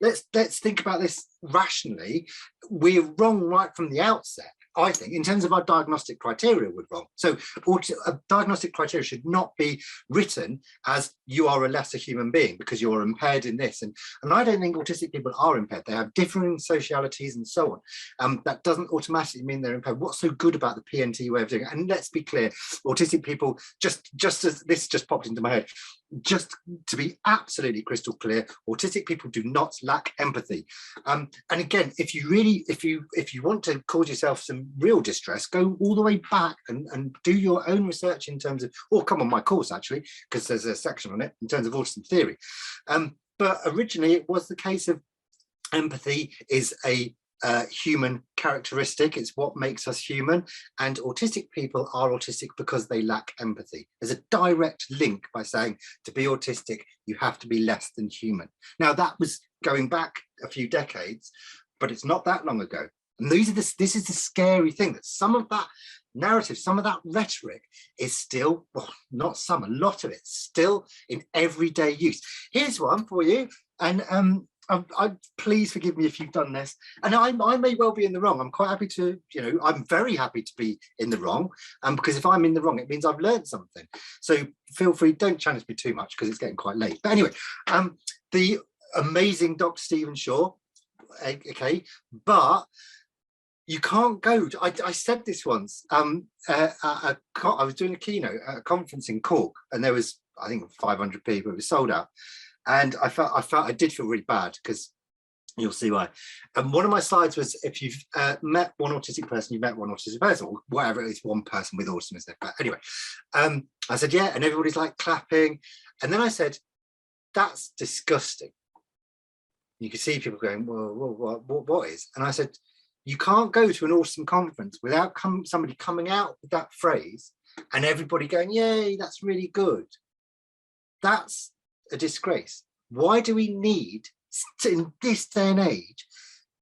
let's think about this rationally. We're wrong right from the outset, I think, in terms of our diagnostic criteria. We're wrong. So a diagnostic criteria should not be written as you are a lesser human being because you're impaired in this. And I don't think autistic people are impaired. They have differing socialities and so on. That doesn't automatically mean they're impaired. What's so good about the PNT way of doing it? And let's be clear, autistic people, just as this just popped into my head, just to be absolutely crystal clear, autistic people do not lack empathy. And again, if you want to cause yourself some real distress, go all the way back and do your own research in terms of, or come on my course actually, because there's a section on it in terms of autism theory. But originally it was the case of empathy is a human characteristic. It's what makes us human, and autistic people are autistic because they lack empathy. There's a direct link by saying to be autistic you have to be less than human. Now that was going back a few decades, but it's not that long ago. And this is the scary thing, that some of that narrative, some of that rhetoric is still, well, not some, a lot of it still in everyday use. Here's one for you, and please forgive me if you've done this, and I may well be in the wrong. I'm quite happy to, I'm very happy to be in the wrong, because if I'm in the wrong, it means I've learned something. So feel free, don't challenge me too much because it's getting quite late. But anyway, the amazing Dr. Stephen Shaw, okay, but you can't go to, I said this once, I was doing a keynote at a conference in Cork, and there was, I think, 500 people. It was sold out. And I did feel really bad, because you'll see why. And one of my slides was, if you've met one autistic person, you've met one autistic person, or whatever it is, one person with autism, isn't it? But anyway, I said, yeah, and everybody's like clapping. And then I said, that's disgusting. You could see people going, well, what is? And I said, you can't go to an autism conference without somebody coming out with that phrase and everybody going, yay, that's really good. That's a disgrace. Why do we need, in this day and age,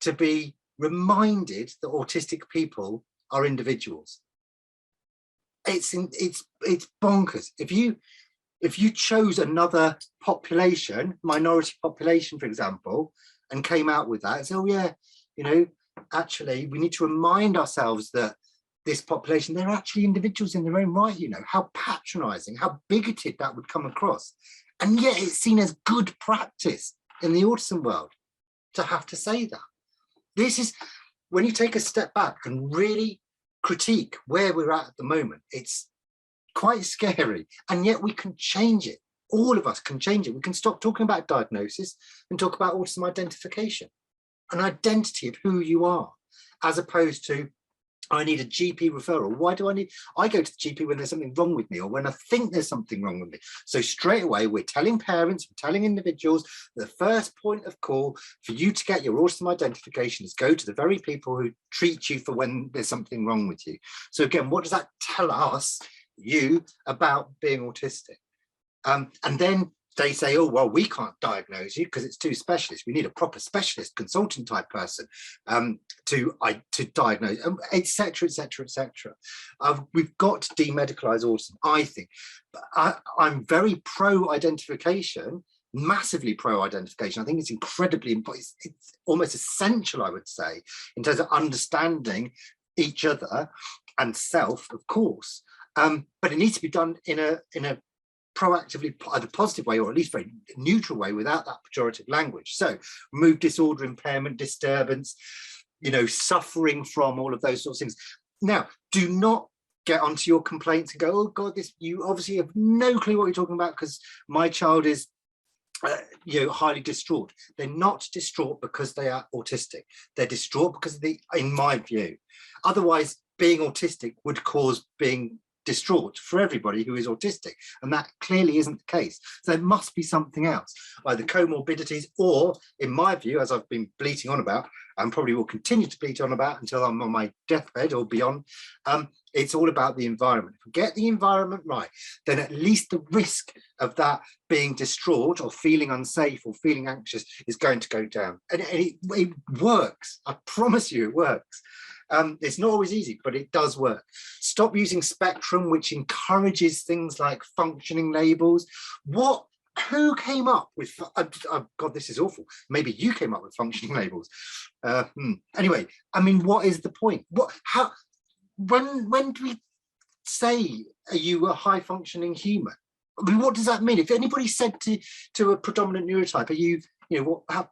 to be reminded that autistic people are individuals? It's bonkers. If you chose another population, minority population, for example, and came out with that, so yeah, actually we need to remind ourselves that this population, they're actually individuals in their own right. How patronizing, how bigoted that would come across. And yet it's seen as good practice in the autism world to have to say that. This is, when you take a step back and really critique where we're at the moment, it's quite scary. And yet we can change it. All of us can change it. We can stop talking about diagnosis and talk about autism identification, an identity of who you are, as opposed to, I need a GP referral. Why do I go to the GP when there's something wrong with me, or when I think there's something wrong with me? So straight away, we're telling parents, we're telling individuals, the first point of call for you to get your autism identification is go to the very people who treat you for when there's something wrong with you. So again, what does that tell us, you, about being autistic? And then they say, oh, well, we can't diagnose you because it's too specialist. We need a proper specialist consultant type person to diagnose, etc., etc., etc. We've got to demedicalize autism, I think. I'm very pro identification, massively pro-identification. I think it's incredibly important. It's almost essential, I would say, in terms of understanding each other and self, of course. But it needs to be done in a proactively, either positive way or at least very neutral way, without that pejorative language. So mood disorder, impairment, disturbance, you know, suffering from, all of those sorts of things. Now, do not get onto your complaints and go, oh God, this, you obviously have no clue what you're talking about because my child is you know, highly distraught. They're not distraught because they are autistic. They're distraught because of the, in my view, otherwise being autistic would cause being distraught for everybody who is autistic, and that clearly isn't the case. So there must be something else, either comorbidities or, in my view, as I've been bleating on about and probably will continue to bleat on about until I'm on my deathbed or beyond, it's all about the environment. If we get the environment right, then at least the risk of that being distraught or feeling unsafe or feeling anxious is going to go down. And it works. I promise you it works. It's not always easy, but it does work. Stop using spectrum, which encourages things like functioning labels. Who came up with, God, this is awful. Maybe you came up with functioning labels. Anyway, I mean, what is the point? When do we say, are you a high functioning human? I mean, what does that mean? If anybody said to a predominant neurotype, are you, are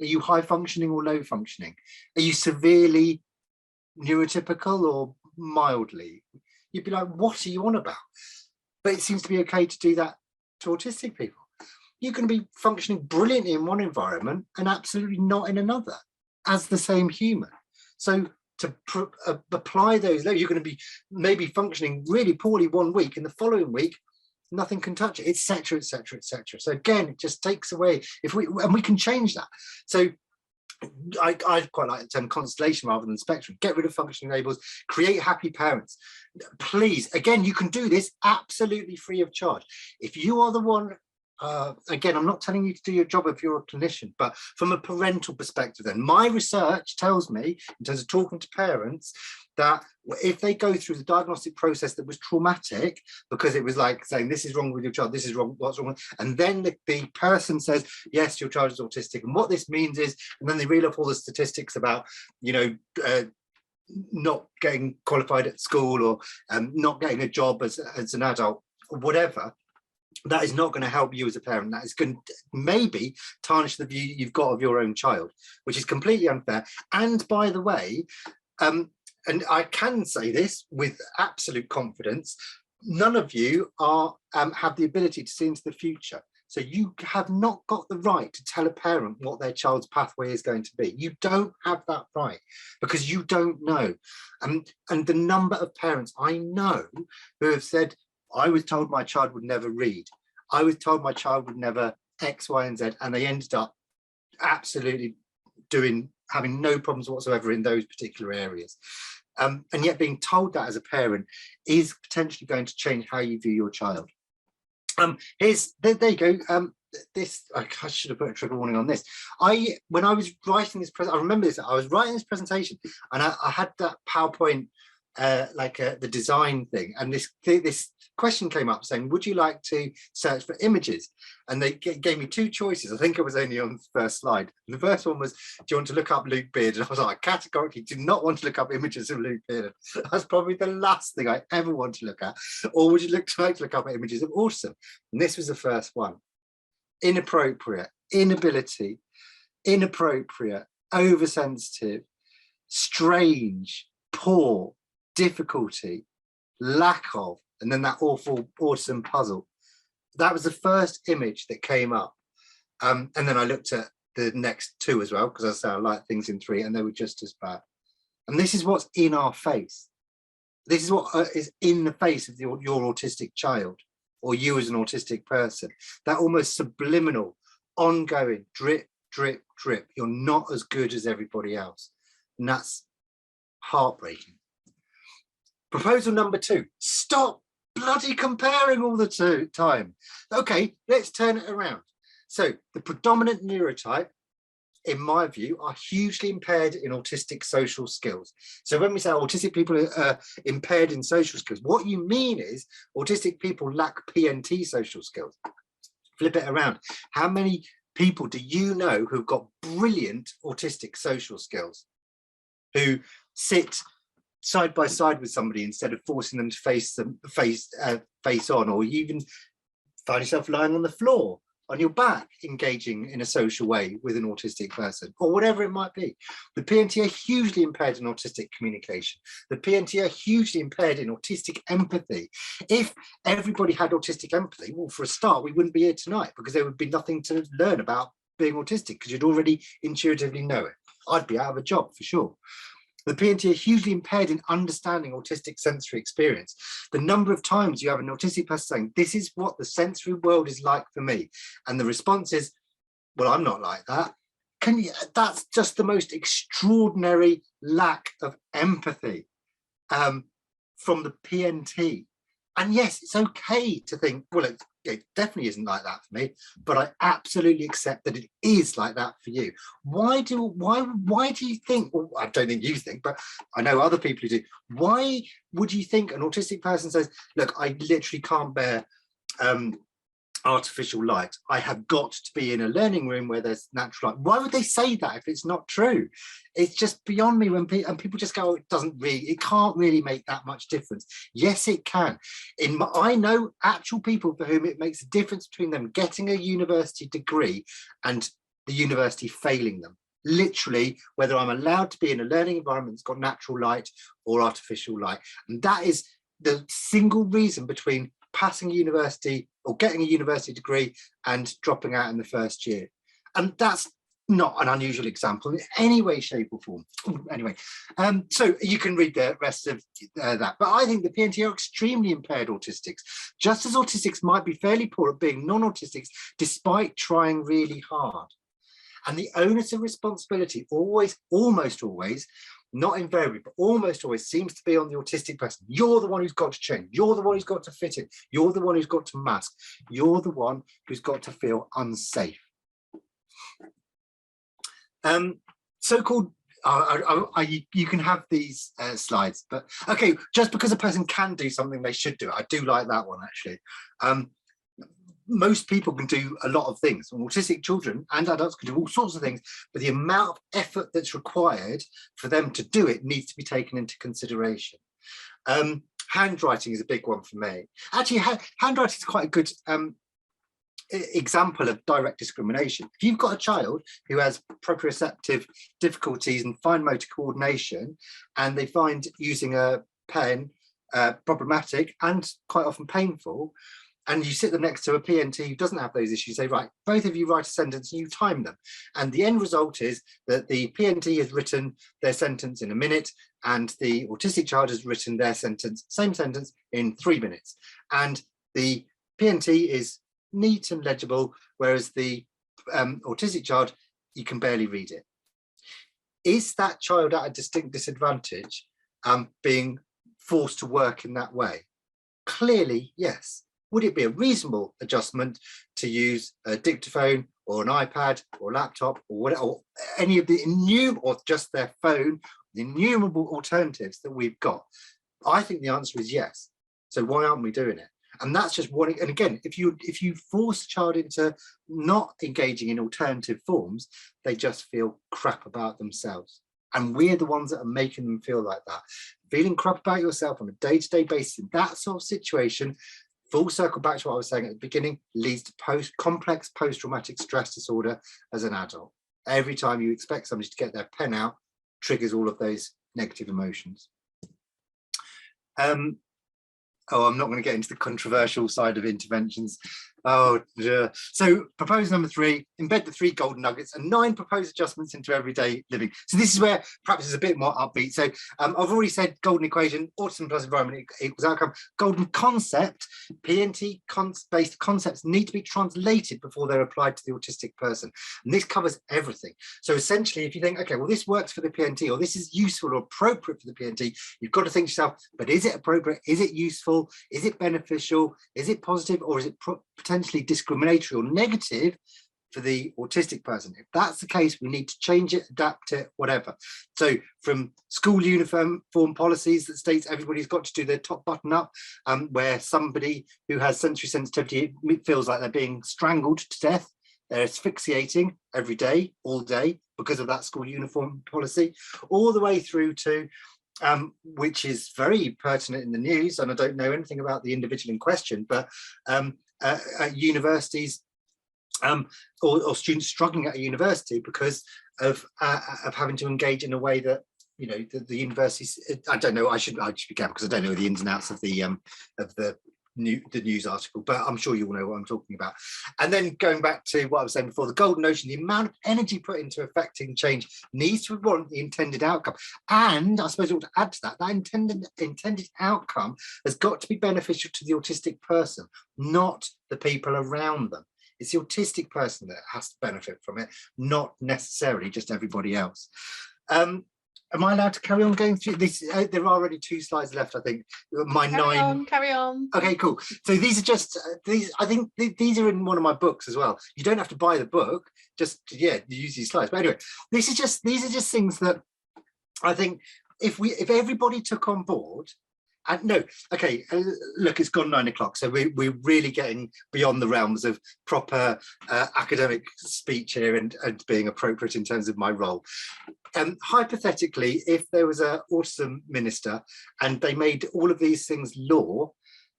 you high functioning or low functioning? Are you severely neurotypical or mildly? You'd be like, what are you on about? But it seems to be okay to do that to autistic people. You can be functioning brilliantly in one environment and absolutely not in another as the same human. So to apply those, you're going to be maybe functioning really poorly one week, and the following week nothing can touch it, etc., etc., etc. So again, it just takes away, and we can change that. So I quite like the term constellation rather than spectrum. Get rid of functioning labels, create happy parents. Please, again, you can do this absolutely free of charge. If you are the one, again, I'm not telling you to do your job if you're a clinician, but from a parental perspective, then my research tells me, in terms of talking to parents, that if they go through the diagnostic process that was traumatic, because it was like saying, this is wrong with your child, this is wrong, what's wrong, and then the person says, yes, your child is autistic, and what this means is, and then they reel off all the statistics about, not getting qualified at school, or not getting a job as an adult, or whatever. That is not going to help you as a parent. That is going to maybe tarnish the view you've got of your own child, which is completely unfair. And by the way, and I can say this with absolute confidence, none of you have the ability to see into the future. So you have not got the right to tell a parent what their child's pathway is going to be. You don't have that right, because you don't know. And the number of parents I know who have said, I was told my child would never read, I was told my child would never X, Y, and Z, and they ended up absolutely having no problems whatsoever in those particular areas. And yet being told that as a parent is potentially going to change how you view your child. There you go. This, I should have put a trigger warning on this. When I was writing this I remember this, I was writing this presentation, and I had that PowerPoint, the design thing, and this question came up saying, would you like to search for images? And they gave me two choices. I think it was only on the first slide. And the first one was, do you want to look up Luke Beardon? And I was like, I categorically do not want to look up images of Luke Beardon. That's probably the last thing I ever want to look at. Or would you like to look up images of Autism? And this was the first one. Inappropriate, inability, inappropriate, oversensitive, strange, poor, difficulty, lack of, and then that awful autism puzzle. That was the first image that came up. And then I looked at the next two as well, because I said I like things in 3, and they were just as bad. And this is what's in our face. This is what is in the face of your autistic child, or you as an autistic person. That almost subliminal, ongoing drip, drip, drip. You're not as good as everybody else. And that's heartbreaking. Proposal number 2, stop bloody comparing all the time. Okay, let's turn it around. So the predominant neurotype, in my view, are hugely impaired in autistic social skills. So when we say autistic people are impaired in social skills, what you mean is autistic people lack PNT social skills. Flip it around. How many people do you know who've got brilliant autistic social skills, who sit side by side with somebody instead of forcing them to face on, or you even find yourself lying on the floor on your back, engaging in a social way with an autistic person, or whatever it might be. The PNT are hugely impaired in autistic communication. The PNT are hugely impaired in autistic empathy. If everybody had autistic empathy, well, for a start, we wouldn't be here tonight, because there would be nothing to learn about being autistic, because you'd already intuitively know it. I'd be out of a job for sure. The PNT are hugely impaired in understanding autistic sensory experience. The number of times you have an autistic person saying, this is what the sensory world is like for me, and the response is, well, I'm not like that. That's just the most extraordinary lack of empathy from the PNT. And yes, it's okay to think, well, it definitely isn't like that for me, but I absolutely accept that it is like that for you. Why do you think, well, I don't think you think, but I know other people who do, why would you think an autistic person says, look, I literally can't bear artificial light. I have got to be in a learning room where there's natural light. Why would they say that if it's not true? It's just beyond me when people just go, oh, it can't really make that much difference. Yes, it can. I know actual people for whom it makes a difference between them getting a university degree and the university failing them. Literally, whether I'm allowed to be in a learning environment that's got natural light or artificial light. And that is the single reason between passing a university or getting a university degree and dropping out in the first year. And that's not an unusual example in any way, shape or form. Anyway, so you can read the rest of that. But I think the PNT are extremely impaired autistics, just as autistics might be fairly poor at being non-autistics despite trying really hard. And the onus of responsibility almost always, not invariably, but almost always seems to be on the autistic person. You're the one who's got to change. You're the one who's got to fit in. You're the one who's got to mask. You're the one who's got to feel unsafe. So-called, you can have these slides, but okay, just because a person can do something, they should do it. I do like that one, actually. Most people can do a lot of things. Autistic children and adults can do all sorts of things, but the amount of effort that's required for them to do it needs to be taken into consideration. Handwriting is a big one for me. Actually, handwriting is quite a good example of direct discrimination. If you've got a child who has proprioceptive difficulties and fine motor coordination, and they find using a pen problematic and quite often painful, and you sit them next to a PNT who doesn't have those issues, say, right, both of you write a sentence and you time them. And the end result is that the PNT has written their sentence in a minute and the autistic child has written their same sentence in 3 minutes. And the PNT is neat and legible, whereas the autistic child, you can barely read it. Is that child at a distinct disadvantage being forced to work in that way? Clearly, yes. Would it be a reasonable adjustment to use a dictaphone or an iPad or laptop or whatever, or any of the or just their phone, the innumerable alternatives that we've got? I think the answer is yes. So why aren't we doing it? And that's just one. And again, if you force a child into not engaging in alternative forms, they just feel crap about themselves. And we're the ones that are making them feel like that. Feeling crap about yourself on a day-to-day basis in that sort of situation, full circle back to what I was saying at the beginning, leads to complex post-traumatic stress disorder as an adult. Every time you expect somebody to get their pen out, triggers all of those negative emotions. Oh, I'm not going to get into the controversial side of interventions. Oh, yeah. So proposal number 3, embed the 3 golden nuggets and 9 proposed adjustments into everyday living. So this is where perhaps it's a bit more upbeat. So I've already said golden equation, autism plus environment equals outcome. Golden concept, PNT based concepts need to be translated before they're applied to the autistic person. And this covers everything. So essentially, if you think, okay, well, this works for the PNT, or this is useful or appropriate for the PNT, you've got to think to yourself, but is it appropriate? Is it useful? Is it beneficial? Is it positive? Or is it potentially discriminatory or negative for the autistic person. If that's the case, we need to change it, adapt it, whatever. So from school uniform policies that states everybody's got to do their top button up, where somebody who has sensory sensitivity feels like they're being strangled to death, they're asphyxiating every day, all day, because of that school uniform policy, all the way through to which is very pertinent in the news, and I don't know anything about the individual in question, but at universities, or students struggling at a university because of having to engage in a way that, you know, the universities, I don't know, I should be careful because I don't know the ins and outs of the news article, but I'm sure you all know what I'm talking about. And then going back to what I was saying before, the golden ocean, the amount of energy put into affecting change needs to warrant the intended outcome. And I suppose I want to add to that, that intended outcome has got to be beneficial to the autistic person, not the people around them. It's the autistic person that has to benefit from it, not necessarily just everybody else. Am I allowed to carry on going through this? There are already 2 slides left, I think. Carry on. Okay, cool. So these are just these. I think these are in one of my books as well. You don't have to buy the book. Just use these slides. But anyway, these are just things that I think if everybody took on board. And no, okay, look, it's gone 9 o'clock, so we're really getting beyond the realms of proper academic speech here and being appropriate in terms of my role. Hypothetically, if there was an autism minister and they made all of these things law,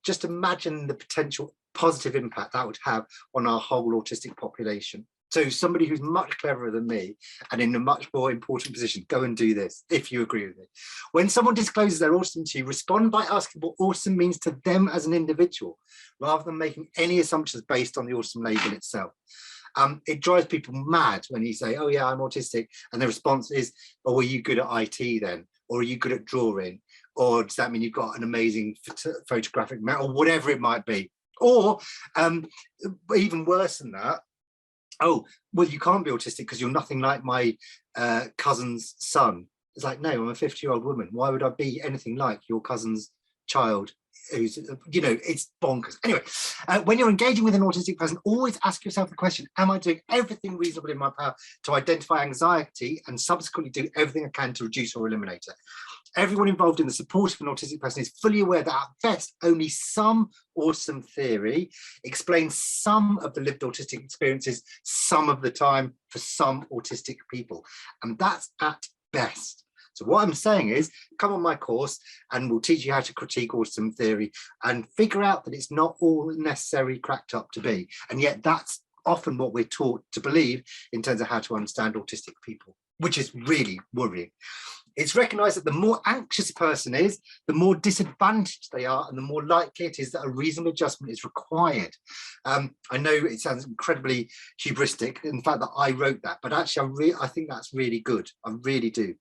just imagine the potential positive impact that would have on our whole autistic population. So somebody who's much cleverer than me and in a much more important position, go and do this, if you agree with me. When someone discloses their autism to you, respond by asking what autism means to them as an individual, rather than making any assumptions based on the autism label itself. It drives people mad when you say, oh yeah, I'm autistic. And the response is, oh, are you good at IT then? Or are you good at drawing? Or does that mean you've got an amazing photographic memory, or whatever it might be? Or even worse than that, oh, well, you can't be autistic because you're nothing like my cousin's son. It's like, no, I'm a 50-year-old woman. Why would I be anything like your cousin's child? Who's, you know, it's bonkers. Anyway, when you're engaging with an autistic person, always ask yourself the question, am I doing everything reasonable in my power to identify anxiety and subsequently do everything I can to reduce or eliminate it? Everyone involved in the support of an autistic person is fully aware that at best only some autism theory explains some of the lived autistic experiences some of the time for some autistic people, and that's at best. So what I'm saying is, come on my course and we'll teach you how to critique autism theory and figure out that it's not all necessarily cracked up to be, and yet that's often what we're taught to believe in terms of how to understand autistic people, which is really worrying. It's recognised that the more anxious a person is, the more disadvantaged they are, and the more likely it is that a reasonable adjustment is required. I know it sounds incredibly hubristic, in fact that I wrote that, but actually I think that's really good. I really do.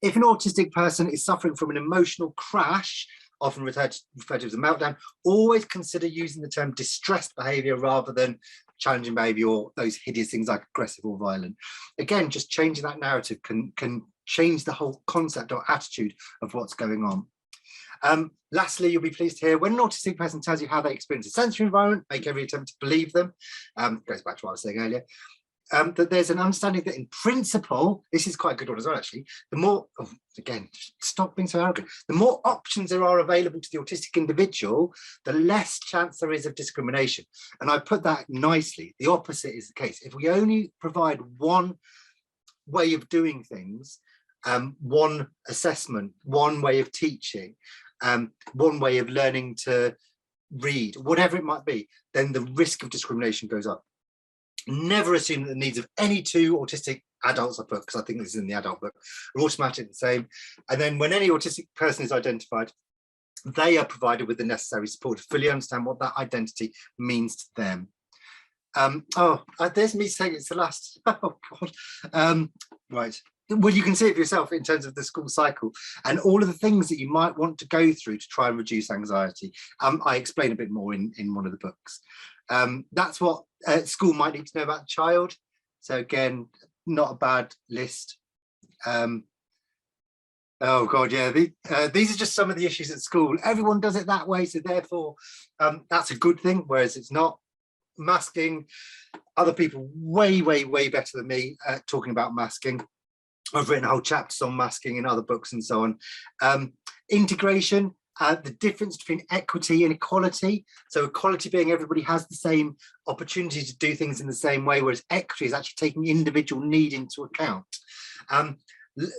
If an autistic person is suffering from an emotional crash, often referred to as a meltdown, always consider using the term distressed behaviour rather than challenging behaviour or those hideous things like aggressive or violent. Again, just changing that narrative can change the whole concept or attitude of what's going on. Lastly, you'll be pleased to hear when an autistic person tells you how they experience a sensory environment, make every attempt to believe them. Goes back to what I was saying earlier. That there's an understanding that in principle, this is quite a good one as well actually, the more, again, stop being so arrogant, the more options there are available to the autistic individual, the less chance there is of discrimination. And I put that nicely, the opposite is the case. If we only provide one way of doing things, one assessment, one way of teaching, one way of learning to read, whatever it might be, then the risk of discrimination goes up. Never assume that the needs of any 2 autistic adults I put, because I think this is in the adult book, are automatically the same. And then when any autistic person is identified, they are provided with the necessary support to fully understand what that identity means to them. There's me saying it's the last. Oh God. Right. Well, you can see it for yourself in terms of the school cycle and all of the things that you might want to go through to try and reduce anxiety. I explain a bit more in one of the books. That's what school might need to know about the child. So again, not a bad list. Oh God, yeah. These are just some of the issues at school. Everyone does it that way, so therefore that's a good thing, whereas it's not. masking, other people way better than me at talking about masking. I've written whole chapters on masking in other books and so on. Integration, the difference between equity and equality. So equality being everybody has the same opportunity to do things in the same way, whereas equity is actually taking individual need into account.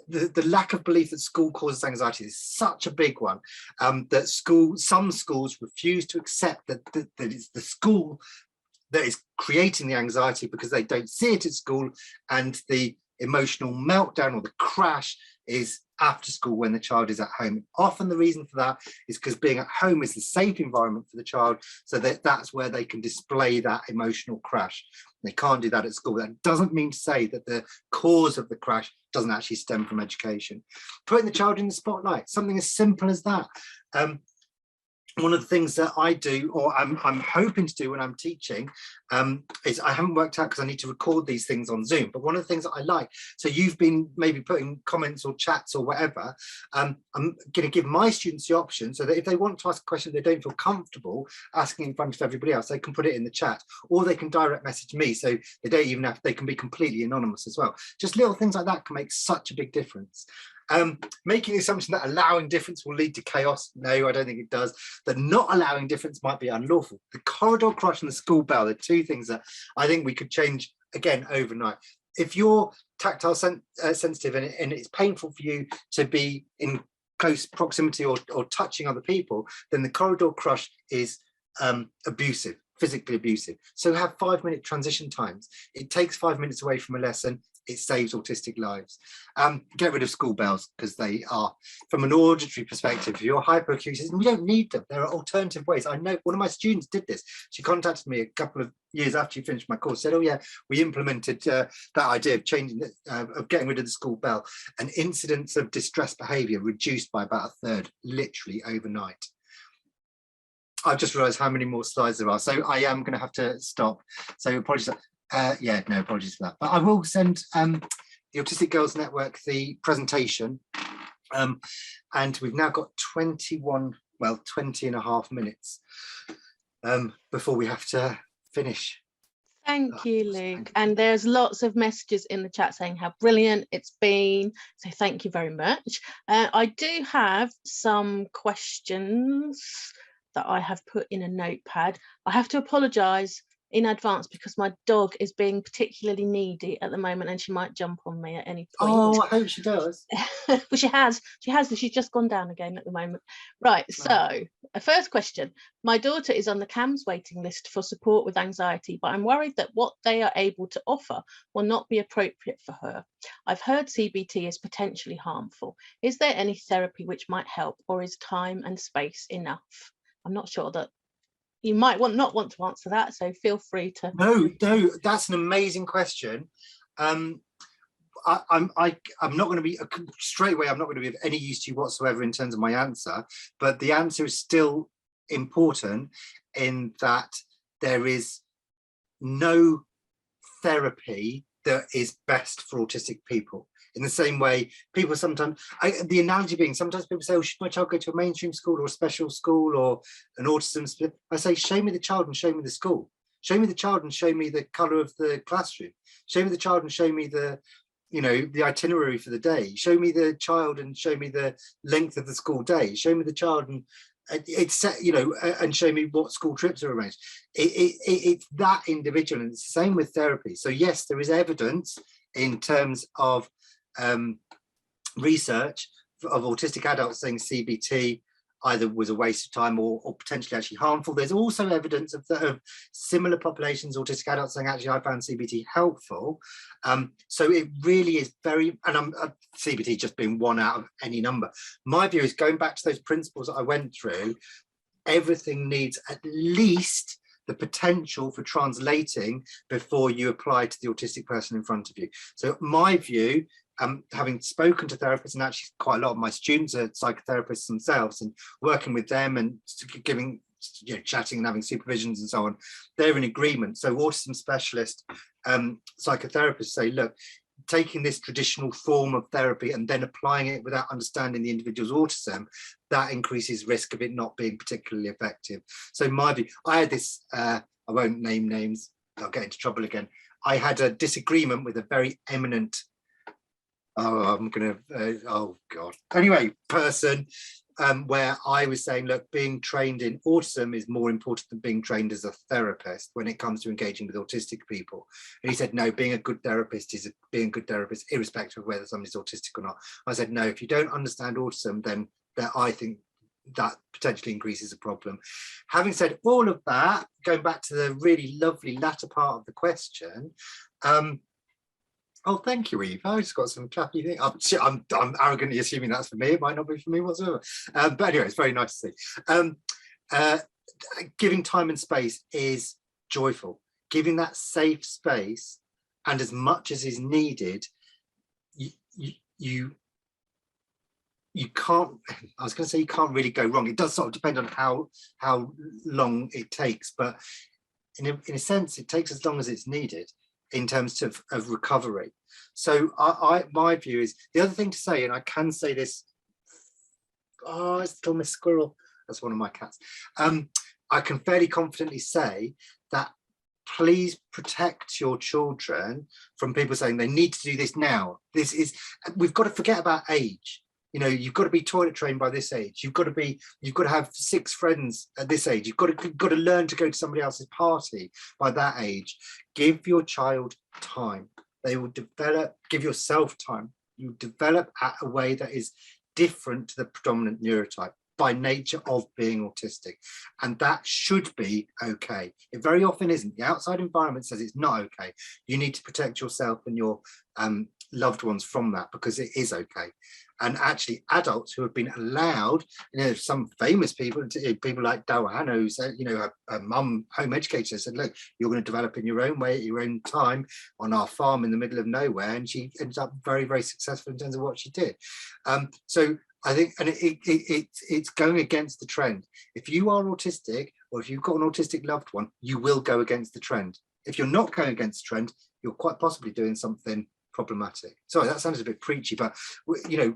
The lack of belief that school causes anxiety is such a big one, that some schools refuse to accept that it's the school that is creating the anxiety because they don't see it at school, and the emotional meltdown or the crash is after school when the child is at home. Often the reason for that is because being at home is the safe environment for the child, so that's where they can display that emotional crash. They can't do that at school. That doesn't mean to say that the cause of the crash doesn't actually stem from education. Putting the child in the spotlight, something as simple as that. One of the things that I do, or I'm hoping to do when I'm teaching, is I haven't worked out because I need to record these things on Zoom, but one of the things that I like, so you've been maybe putting comments or chats or whatever, I'm going to give my students the option so that if they want to ask a question they don't feel comfortable asking in front of everybody else, they can put it in the chat, or they can direct message me, so they don't even have, they can be completely anonymous as well. Just little things like that can make such a big difference. Making the assumption that allowing difference will lead to chaos, no, I don't think it does. That not allowing difference might be unlawful. The corridor crush and the school bell are two things that I think we could change again overnight. If you're tactile sensitive and it's painful for you to be in close proximity or touching other people, then the corridor crush is abusive, physically abusive. So have 5-minute transition times. It takes 5 minutes away from a lesson. It saves autistic lives. Get rid of school bells, because they are, from an auditory perspective, if you're hyperacusis, and we don't need them. There are alternative ways. I know one of my students did this. She contacted me a couple of years after she finished my course, said, oh yeah, we implemented that idea of changing, of getting rid of the school bell, and incidents of distress behaviour reduced by about 1/3, literally overnight. I've just realised how many more slides there are, so I am going to have to stop. So apologies. Yeah, no apologies for that. But I will send the Autistic Girls Network the presentation, and we've now got 20 and a half minutes before we have to finish. Thank you, Luke. And there's lots of messages in the chat saying how brilliant it's been. So thank you very much. I do have some questions that I have put in a notepad. I have to apologise in advance because my dog is being particularly needy at the moment and she might jump on me at any point. Oh, I hope she does. Well, she has, she's just gone down again at the moment. Right, so first question. My daughter is on the CAMS waiting list for support with anxiety, but I'm worried that what they are able to offer will not be appropriate for her. I've heard CBT is potentially harmful. Is there any therapy which might help, or is time and space enough? I'm not sure that you might not want to answer that, so feel free to. No, that's an amazing question. I'm not going to be straight away. I'm not going to be of any use to you whatsoever in terms of my answer, but the answer is still important in that there is no therapy that is best for autistic people. In the same way, people sometimes, the analogy being, sometimes people say, oh, should my child go to a mainstream school or a special school or an autism split? I say, show me the child and show me the school. Show me the child and show me the colour of the classroom. Show me the child and show me the, the itinerary for the day. Show me the child and show me the length of the school day. Show me the child and and show me what school trips are arranged. It's that individual, and it's the same with therapy. So yes, there is evidence in terms of research of autistic adults saying CBT either was a waste of time or potentially actually harmful. There's also evidence of similar populations, autistic adults, saying actually I found CBT helpful. So it really is very, and CBT just being one out of any number. My view is, going back to those principles that I went through, everything needs at least the potential for translating before you apply to the autistic person in front of you. So my view, having spoken to therapists, and actually quite a lot of my students are psychotherapists themselves, and working with them and giving, chatting and having supervisions and so on, they're in agreement. So autism specialist psychotherapists say, look, taking this traditional form of therapy and then applying it without understanding the individual's autism, that increases risk of it not being particularly effective. So my view, I had this I won't name names, I'll get into trouble again. I had a disagreement with a very eminent, person, where I was saying, look, being trained in autism is more important than being trained as a therapist when it comes to engaging with autistic people. And he said, no, being a good therapist is being a good therapist, irrespective of whether somebody's autistic or not. I said, no, if you don't understand autism, then I think that potentially increases a problem. Having said all of that, going back to the really lovely latter part of the question, oh, thank you, Eve. I just got some clappy thing. I'm arrogantly assuming that's for me. It might not be for me whatsoever. But anyway, it's very nice to see. Giving time and space is joyful. Giving that safe space, and as much as is needed, you can't, I was going to say you can't really go wrong. It does sort of depend on how long it takes, but in a sense, it takes as long as it's needed in terms of recovery. So my view is, the other thing to say, and I can say this, it's little Miss Squirrel, that's one of my cats. I can fairly confidently say that please protect your children from people saying they need to do this now. We've got to forget about age. You know, you've got to be toilet trained by this age. You've got to have 6 friends at this age. You've got to learn to go to somebody else's party by that age. Give your child time. They will develop. Give yourself time. You develop at a way that is different to the predominant neurotype by nature of being autistic, and that should be okay. It very often isn't. The outside environment says it's not okay. You need to protect yourself and your loved ones from that, because it is okay. And actually, adults who have been allowed, some famous people like Dawana, who said, her mum, home educator, said, look, you're going to develop in your own way, at your own time, on our farm in the middle of nowhere. And she ended up very, very successful in terms of what she did. So I think, and it's going against the trend. If you are autistic, or if you've got an autistic loved one, you will go against the trend. If you're not going against the trend, you're quite possibly doing something problematic. Sorry, that sounds a bit preachy, but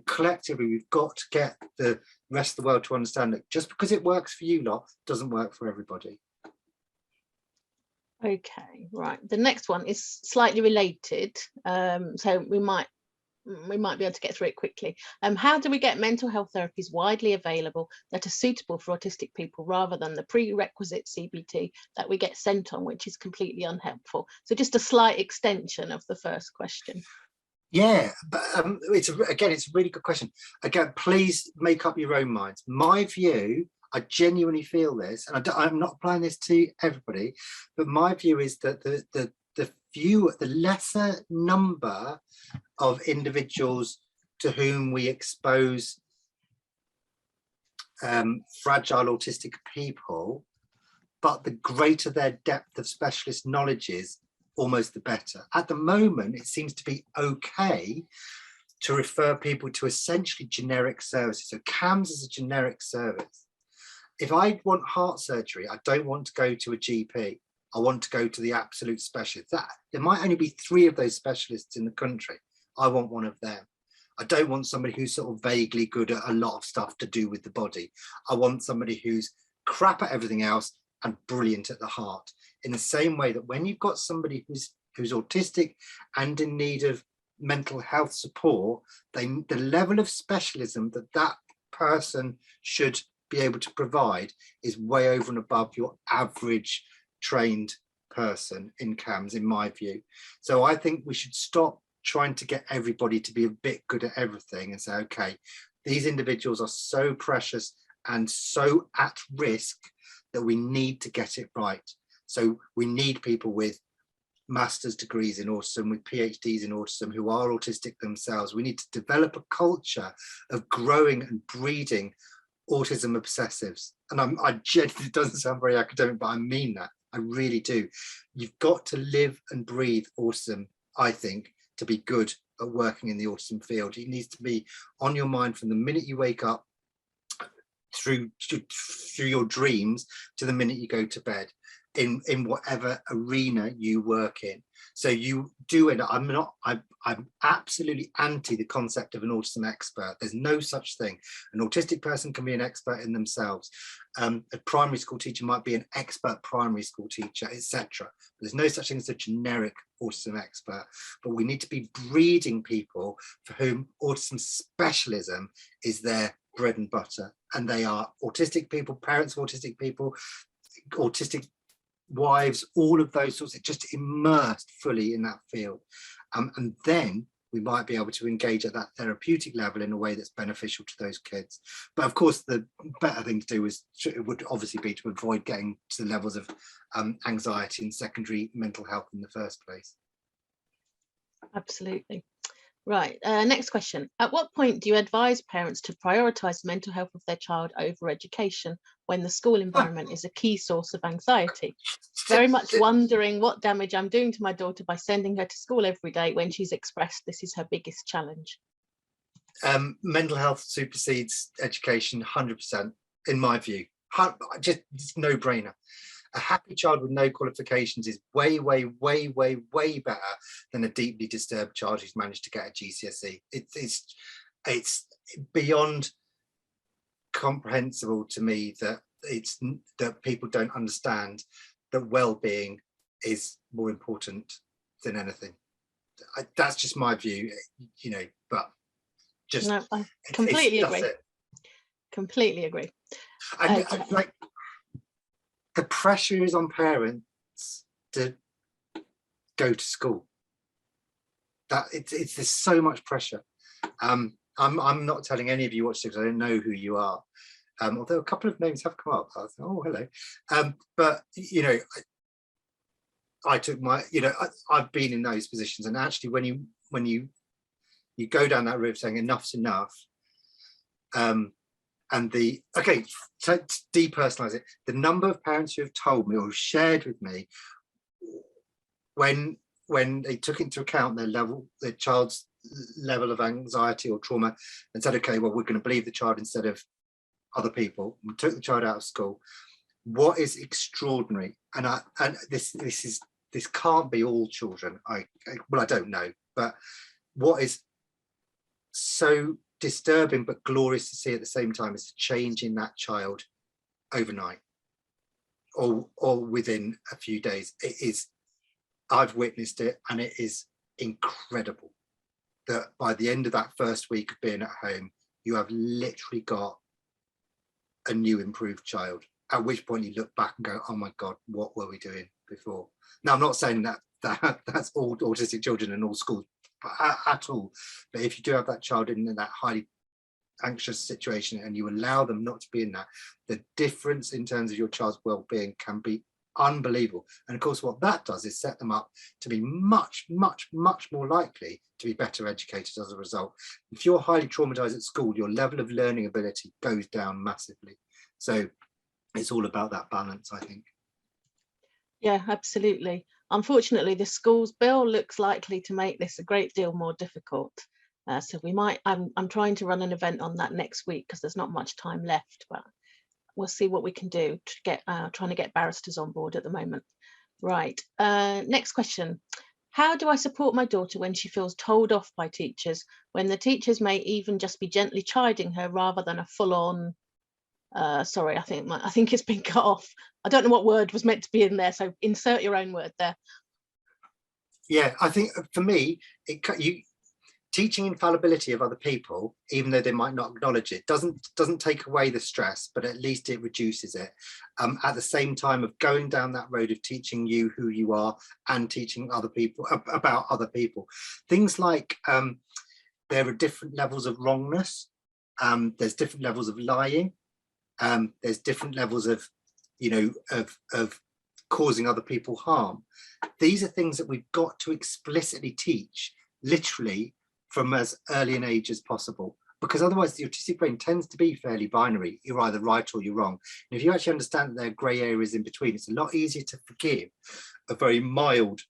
collectively we've got to get the rest of the world to understand that just because it works for you lot doesn't work for everybody. Okay, right. The next one is slightly related, so we might be able to get through it quickly. How do we get mental health therapies widely available that are suitable for autistic people, rather than the prerequisite CBT that we get sent on, which is completely unhelpful? So just a slight extension of the first question. Yeah, but it's a really good question. Again, please make up your own minds. My view, I genuinely feel this, and I'm not applying this to everybody, but my view is that the lesser number of individuals to whom we expose fragile autistic people, but the greater their depth of specialist knowledge is, almost the better. At the moment, it seems to be okay to refer people to essentially generic services. So CAMHS is a generic service. If I want heart surgery, I don't want to go to a GP. I want to go to the absolute specialist. There might only be 3 of those specialists in the country. I want one of them. I don't want somebody who's sort of vaguely good at a lot of stuff to do with the body. I want somebody who's crap at everything else and brilliant at the heart. In the same way that when you've got somebody who's autistic and in need of mental health support, the level of specialism that person should be able to provide is way over and above your average trained person in CAMHS, in my view. So I think we should stop trying to get everybody to be a bit good at everything and say, okay, these individuals are so precious and so at risk that we need to get it right. So we need people with master's degrees in autism, with PhDs in autism, who are autistic themselves. We need to develop a culture of growing and breeding autism obsessives. And I genuinely, it doesn't sound very academic, but I mean that. I really do. You've got to live and breathe autism, I think, to be good at working in the autism field. It needs to be on your mind from the minute you wake up through your dreams to the minute you go to bed. in whatever arena you work in. So you do it. I'm absolutely anti the concept of an autism expert. There's no such thing. An autistic person can be an expert in themselves. A primary school teacher might be an expert primary school teacher, etc. There's no such thing as a generic autism expert, but we need to be breeding people for whom autism specialism is their bread and butter, and they are autistic people, parents of autistic people, autistic wives, all of those sorts of, just immersed fully in that field, and then we might be able to engage at that therapeutic level in a way that's beneficial to those kids. But of course, the better thing to do would obviously be to avoid getting to the levels of anxiety and secondary mental health in the first place. Absolutely. Right, next question. At what point do you advise parents to prioritise the mental health of their child over education when the school environment is a key source of anxiety? Very much wondering what damage I'm doing to my daughter by sending her to school every day when she's expressed this is her biggest challenge. Mental health supersedes education 100%, in my view. Just no brainer. A happy child with no qualifications is way, way, way, way, way better than a deeply disturbed child who's managed to get a GCSE. It's beyond comprehensible to me that people don't understand that well-being is more important than anything. That's just my view, you know. But just no, I completely agree. Completely agree. And like, the pressure is on parents to go to school. That there's so much pressure. I'm not telling any of you what to do because I don't know who you are. Although a couple of names have come up. I was like, oh, hello. But you know, I took my, you know, I've been in those positions, and actually, when you go down that route saying enough's enough, and to depersonalize it, the number of parents who have told me or shared with me when they took into account their child's level of anxiety or trauma and said, okay, well, we're going to believe the child instead of other people, and took the child out of school. What is extraordinary, and this can't be all children. I don't know, but what is so disturbing but glorious to see at the same time is the change in that child overnight or within a few days. It is, I've witnessed it, and it is incredible that by the end of that first week of being at home, you have literally got a new improved child, at which point you look back and go, oh my God, what were we doing before? Now, I'm not saying that's all autistic children in all schools at all, but if you do have that child in that highly anxious situation and you allow them not to be in that, the difference in terms of your child's well-being can be unbelievable. And of course, what that does is set them up to be much, much, much more likely to be better educated as a result. If you're highly traumatized at school, your level of learning ability goes down massively. So it's all about that balance, I think. Yeah, absolutely. Unfortunately, the schools bill looks likely to make this a great deal more difficult. So we might, I'm trying to run an event on that next week because there's not much time left, but we'll see what we can do to get, trying to get barristers on board at the moment. Right, next question. How do I support my daughter when she feels told off by teachers, when the teachers may even just be gently chiding her rather than a full-on, sorry, I think it's been cut off. I don't know what word was meant to be in there, so insert your own word there. Yeah, I think for me, teaching infallibility of other people, even though they might not acknowledge it, doesn't take away the stress, but at least it reduces it. At the same time of going down that road of teaching you who you are and teaching other people about other people. Things like there are different levels of wrongness. There's different levels of lying. There's different levels of, you know, of causing other people harm. These are things that we've got to explicitly teach, literally, from as early an age as possible, because otherwise the autistic brain tends to be fairly binary. You're either right or you're wrong. And if you actually understand that there are grey areas in between, it's a lot easier to forgive a very mild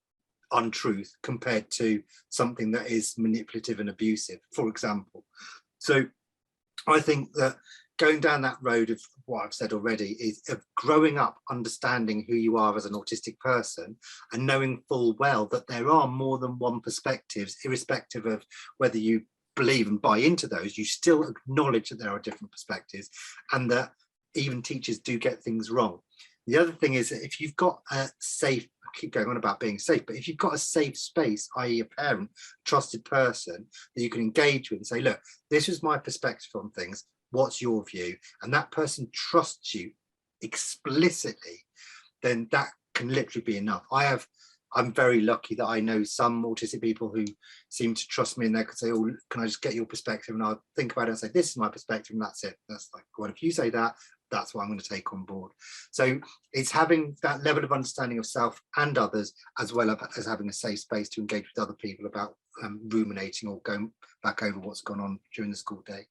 untruth compared to something that is manipulative and abusive, for example. So I think that going down that road of what I've said already, is of growing up, understanding who you are as an autistic person, and knowing full well that there are more than one perspectives, irrespective of whether you believe and buy into those. You still acknowledge that there are different perspectives, and that even teachers do get things wrong. The other thing is that if you've got a safe, I keep going on about being safe, but if you've got a safe space, i.e. a parent, trusted person that you can engage with and say, look, this is my perspective on things, what's your view? And that person trusts you explicitly, then that can literally be enough. I'm very lucky that I know some autistic people who seem to trust me, and they could say, oh, can I just get your perspective? And I'll think about it and say, this is my perspective, and that's it. That's like, well, if you say that, that's what I'm going to take on board. So it's having that level of understanding of self and others, as well as having a safe space to engage with other people about ruminating or going back over what's gone on during the school day.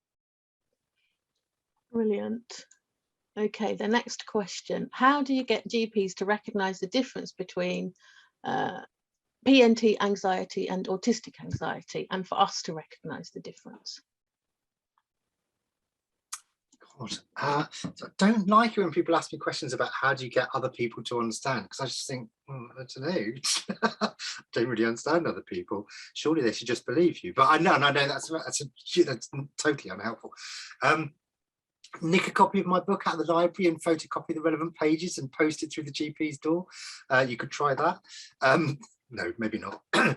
Brilliant. Okay, the next question. How do you get GPs to recognise the difference between PNT anxiety and autistic anxiety, and for us to recognise the difference? So I don't like it when people ask me questions about how do you get other people to understand, because I just think, I don't know, I don't really understand other people. Surely they should just believe you. But I know that's totally unhelpful. Nick a copy of my book out of the library and photocopy the relevant pages and post it through the GP's door. You could try that. No, maybe not. I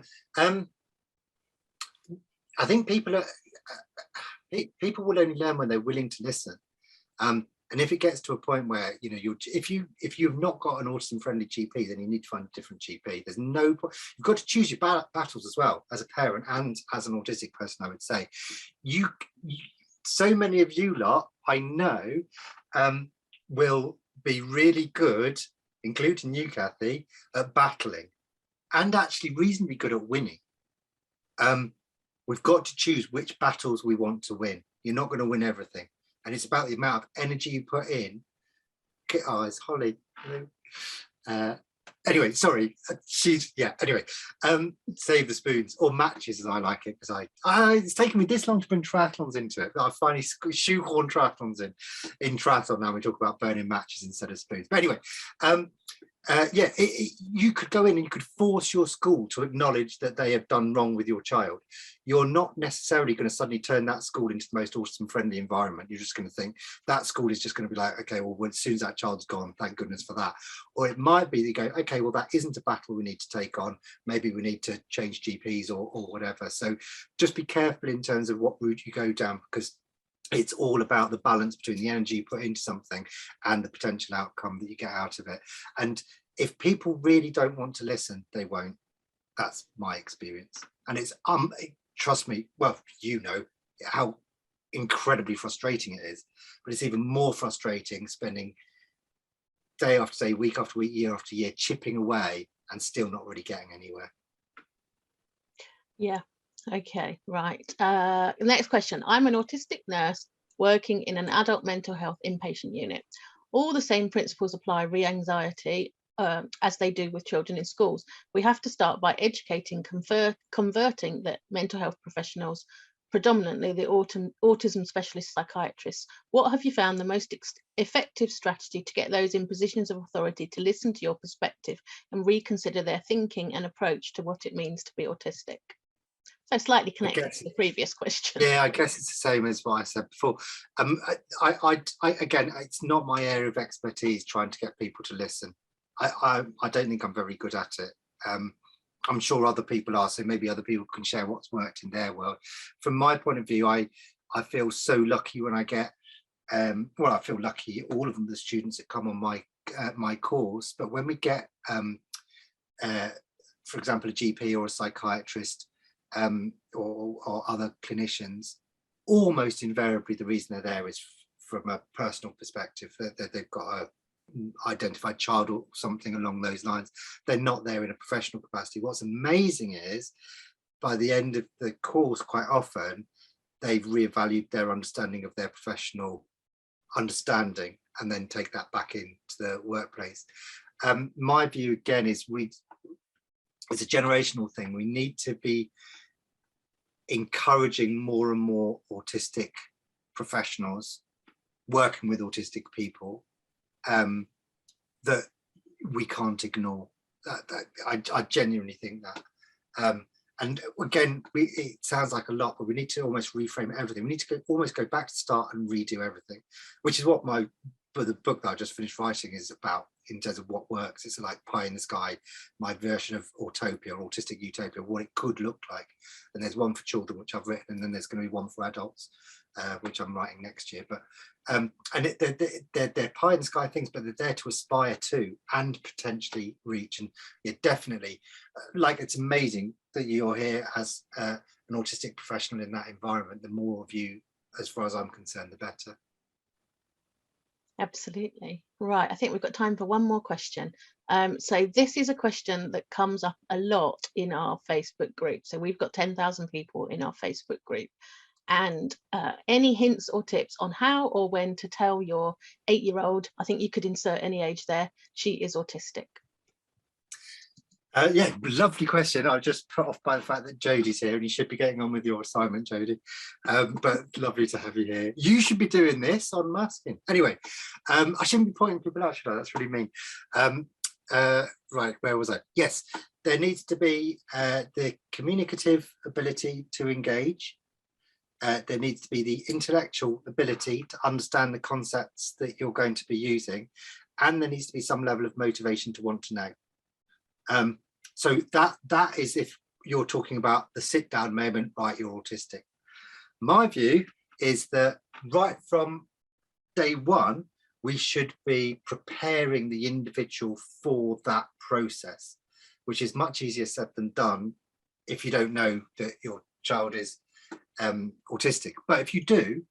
think people will only learn when they're willing to listen. And if it gets to a point where, you know, if you've not got an autism friendly GP, then you need to find a different GP. There's no point. You've got to choose your battles as well, as a parent and as an autistic person. I would say so many of you lot I know will be really good, including you, Kathy, at battling, and actually reasonably good at winning. We've got to choose which battles we want to win. You're not going to win everything, and it's about the amount of energy you put in. Oh, it's Holly. Anyway, sorry, anyway, save the spoons, or matches as I like it, because it's taken me this long to bring triathlons into it, but I finally shoehorned triathlons in triathlon. Now we talk about burning matches instead of spoons. But anyway, you could go in and you could force your school to acknowledge that they have done wrong with your child. You're not necessarily going to suddenly turn that school into the most autism friendly environment. You're just going to think that school is just going to be like, okay, well, as soon as that child's gone, thank goodness for that. Or it might be that you go, okay, well, that isn't a battle we need to take on. Maybe we need to change GPs or whatever. So just be careful in terms of what route you go down, because it's all about the balance between the energy you put into something and the potential outcome that you get out of it. And if people really don't want to listen, they won't. That's my experience. And it's trust me, well, you know how incredibly frustrating it is, but it's even more frustrating spending day after day, week after week, year after year, chipping away and still not really getting anywhere. Yeah. Okay, right. Next question. I'm an autistic nurse working in an adult mental health inpatient unit. All the same principles apply re-anxiety as they do with children in schools. We have to start by educating, converting the mental health professionals, predominantly the autism specialist psychiatrists. What have you found the most effective strategy to get those in positions of authority to listen to your perspective and reconsider their thinking and approach to what it means to be autistic? So slightly connected to the previous question. Yeah, I guess it's the same as what I said before. I again, it's not my area of expertise trying to get people to listen. I don't think I'm very good at it. I'm sure other people are, so maybe other people can share what's worked in their world. From my point of view, I feel so lucky when I get, well, I feel lucky, all of them, the students that come on my course, but when we get, for example, a GP or a psychiatrist, or other clinicians, almost invariably the reason they're there is from a personal perspective, that they've got a identified child or something along those lines. They're not there in a professional capacity. What's amazing is by the end of the course, quite often they've reevaluated their understanding of their professional understanding and then take that back into the workplace. My view again is it's a generational thing. We need to be encouraging more and more autistic professionals, working with autistic people that we can't ignore. I genuinely think that. And again, it sounds like a lot, but we need to almost reframe everything. We need to almost go back to the start and redo everything, which is what the book that I just finished writing is about in terms of what works. It's like pie in the sky, my version of Autopia, or Autistic Utopia, what it could look like. And there's one for children, which I've written, and then there's going to be one for adults, which I'm writing next year. But and they're pie in the sky things, but they're there to aspire to and potentially reach. And yeah, definitely, like, it's amazing that you're here as an autistic professional in that environment. The more of you, as far as I'm concerned, the better. Absolutely. Right, I think we've got time for one more question. So this is a question that comes up a lot in our Facebook group. So we've got 10,000 people in our Facebook group. And any hints or tips on how or when to tell your 8-year-old, I think you could insert any age there, she is autistic? Yeah, lovely question. I'm just put off by the fact that Jodie's here, and you should be getting on with your assignment, Jodie. But lovely to have you here. You should be doing this on masking. Anyway, I shouldn't be pointing people out, should I? That's really mean. Right, where was I? Yes, there needs to be the communicative ability to engage. There needs to be the intellectual ability to understand the concepts that you're going to be using, and there needs to be some level of motivation to want to know. So that is if you're talking about the sit down moment, right, you're autistic. My view is that right from day one, we should be preparing the individual for that process, which is much easier said than done if you don't know that your child is autistic. But if you do,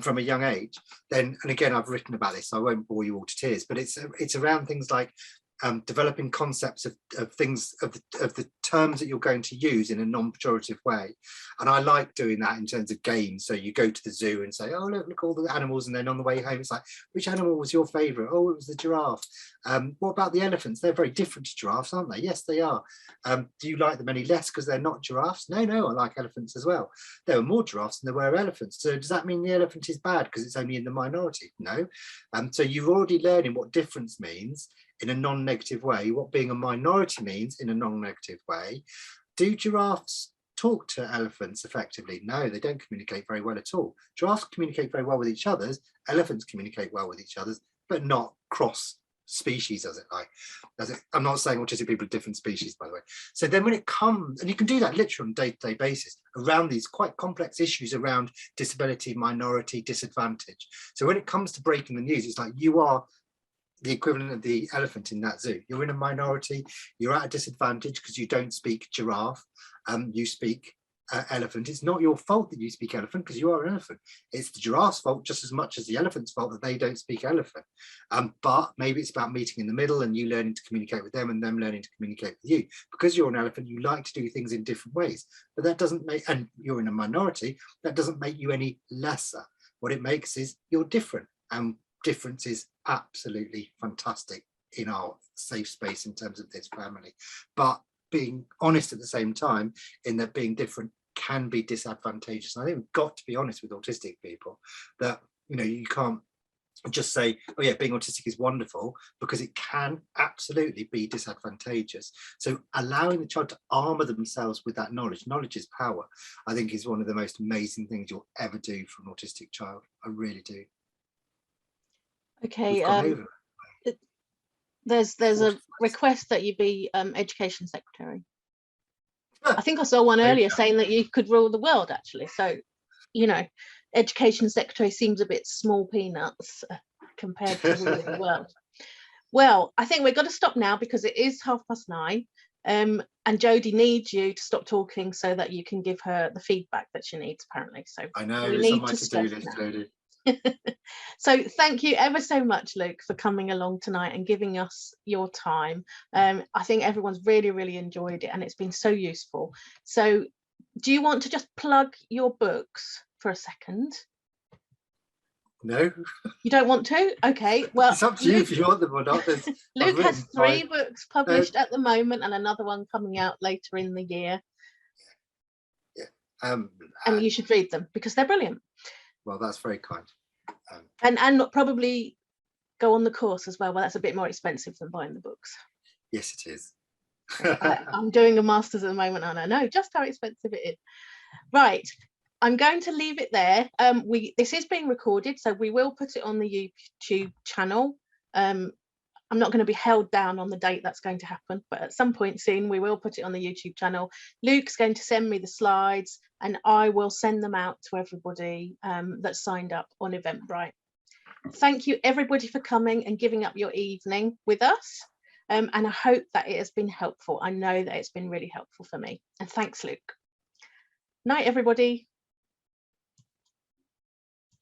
from a young age, then, and again, I've written about this, so I won't bore you all to tears, but it's around things like developing concepts of things, of the terms that you're going to use in a non-pejorative way. And I like doing that in terms of games. So you go to the zoo and say, oh, look all the animals, and then on the way home it's like, which animal was your favorite? Oh, it was the giraffe. What about the elephants? They're very different to giraffes, aren't they? Yes, they are. Do you like them any less because they're not giraffes? No, I like elephants as well. There were more giraffes than there were elephants. So does that mean the elephant is bad because it's only in the minority? No. So you're already learning what difference means in a non-negative way, what being a minority means in a non-negative way. Do giraffes talk to elephants effectively? No, they don't communicate very well at all. Giraffes communicate very well with each other. Elephants communicate well with each other, but not cross species, as it like. I'm not saying autistic people are different species, by the way. So then when it comes, and you can do that literally on a day-to-day basis around these quite complex issues around disability, minority, disadvantage. So when it comes to breaking the news, it's like you are the equivalent of the elephant in that zoo. You're in a minority, you're at a disadvantage because you don't speak giraffe, you speak elephant. It's not your fault that you speak elephant because you are an elephant. It's the giraffe's fault just as much as the elephant's fault that they don't speak elephant. But maybe it's about meeting in the middle and you learning to communicate with them and them learning to communicate with you. Because you're an elephant, you like to do things in different ways, but that doesn't make, and you're in a minority, that doesn't make you any lesser. What it makes is you're different, and difference is absolutely fantastic in our safe space in terms of this family. But being honest at the same time in that being different can be disadvantageous. And I think we've got to be honest with autistic people that, you know, you can't just say, oh yeah, being autistic is wonderful, because it can absolutely be disadvantageous. So allowing the child to armor themselves with that knowledge is power, I think is one of the most amazing things you'll ever do for an autistic child. I really do. Okay, there's a request that you be education secretary. I think I saw one earlier saying that you could rule the world, actually. So, you know, education secretary seems a bit small peanuts compared to ruling the world. Well, I think we've got to stop now because it is 9:30. And Jodie needs you to stop talking so that you can give her the feedback that she needs, apparently. So I know, it's on my to-do list, Jodie. So thank you ever so much, Luke, for coming along tonight and giving us your time. I think everyone's really enjoyed it and it's been so useful. So do you want to just plug your books for a second? No. You don't want to? Okay, well, it's up to you if you want them or not. Luke has 3 books published at the moment and another one coming out later in the year. Yeah. And you should read them because they're brilliant. Well, that's very kind. And probably go on the course as well. Well, that's a bit more expensive than buying the books. Yes, it is. I'm doing a master's at the moment, and I know just how expensive it is. Right, I'm going to leave it there. This is being recorded, so we will put it on the YouTube channel. I'm not going to be held down on the date that's going to happen, but at some point soon we will put it on the YouTube channel. Luke's going to send me the slides, and I will send them out to everybody that signed up on Eventbrite. Thank you everybody for coming and giving up your evening with us. And I hope that it has been helpful. I know that it's been really helpful for me. And thanks, Luke. Night, everybody.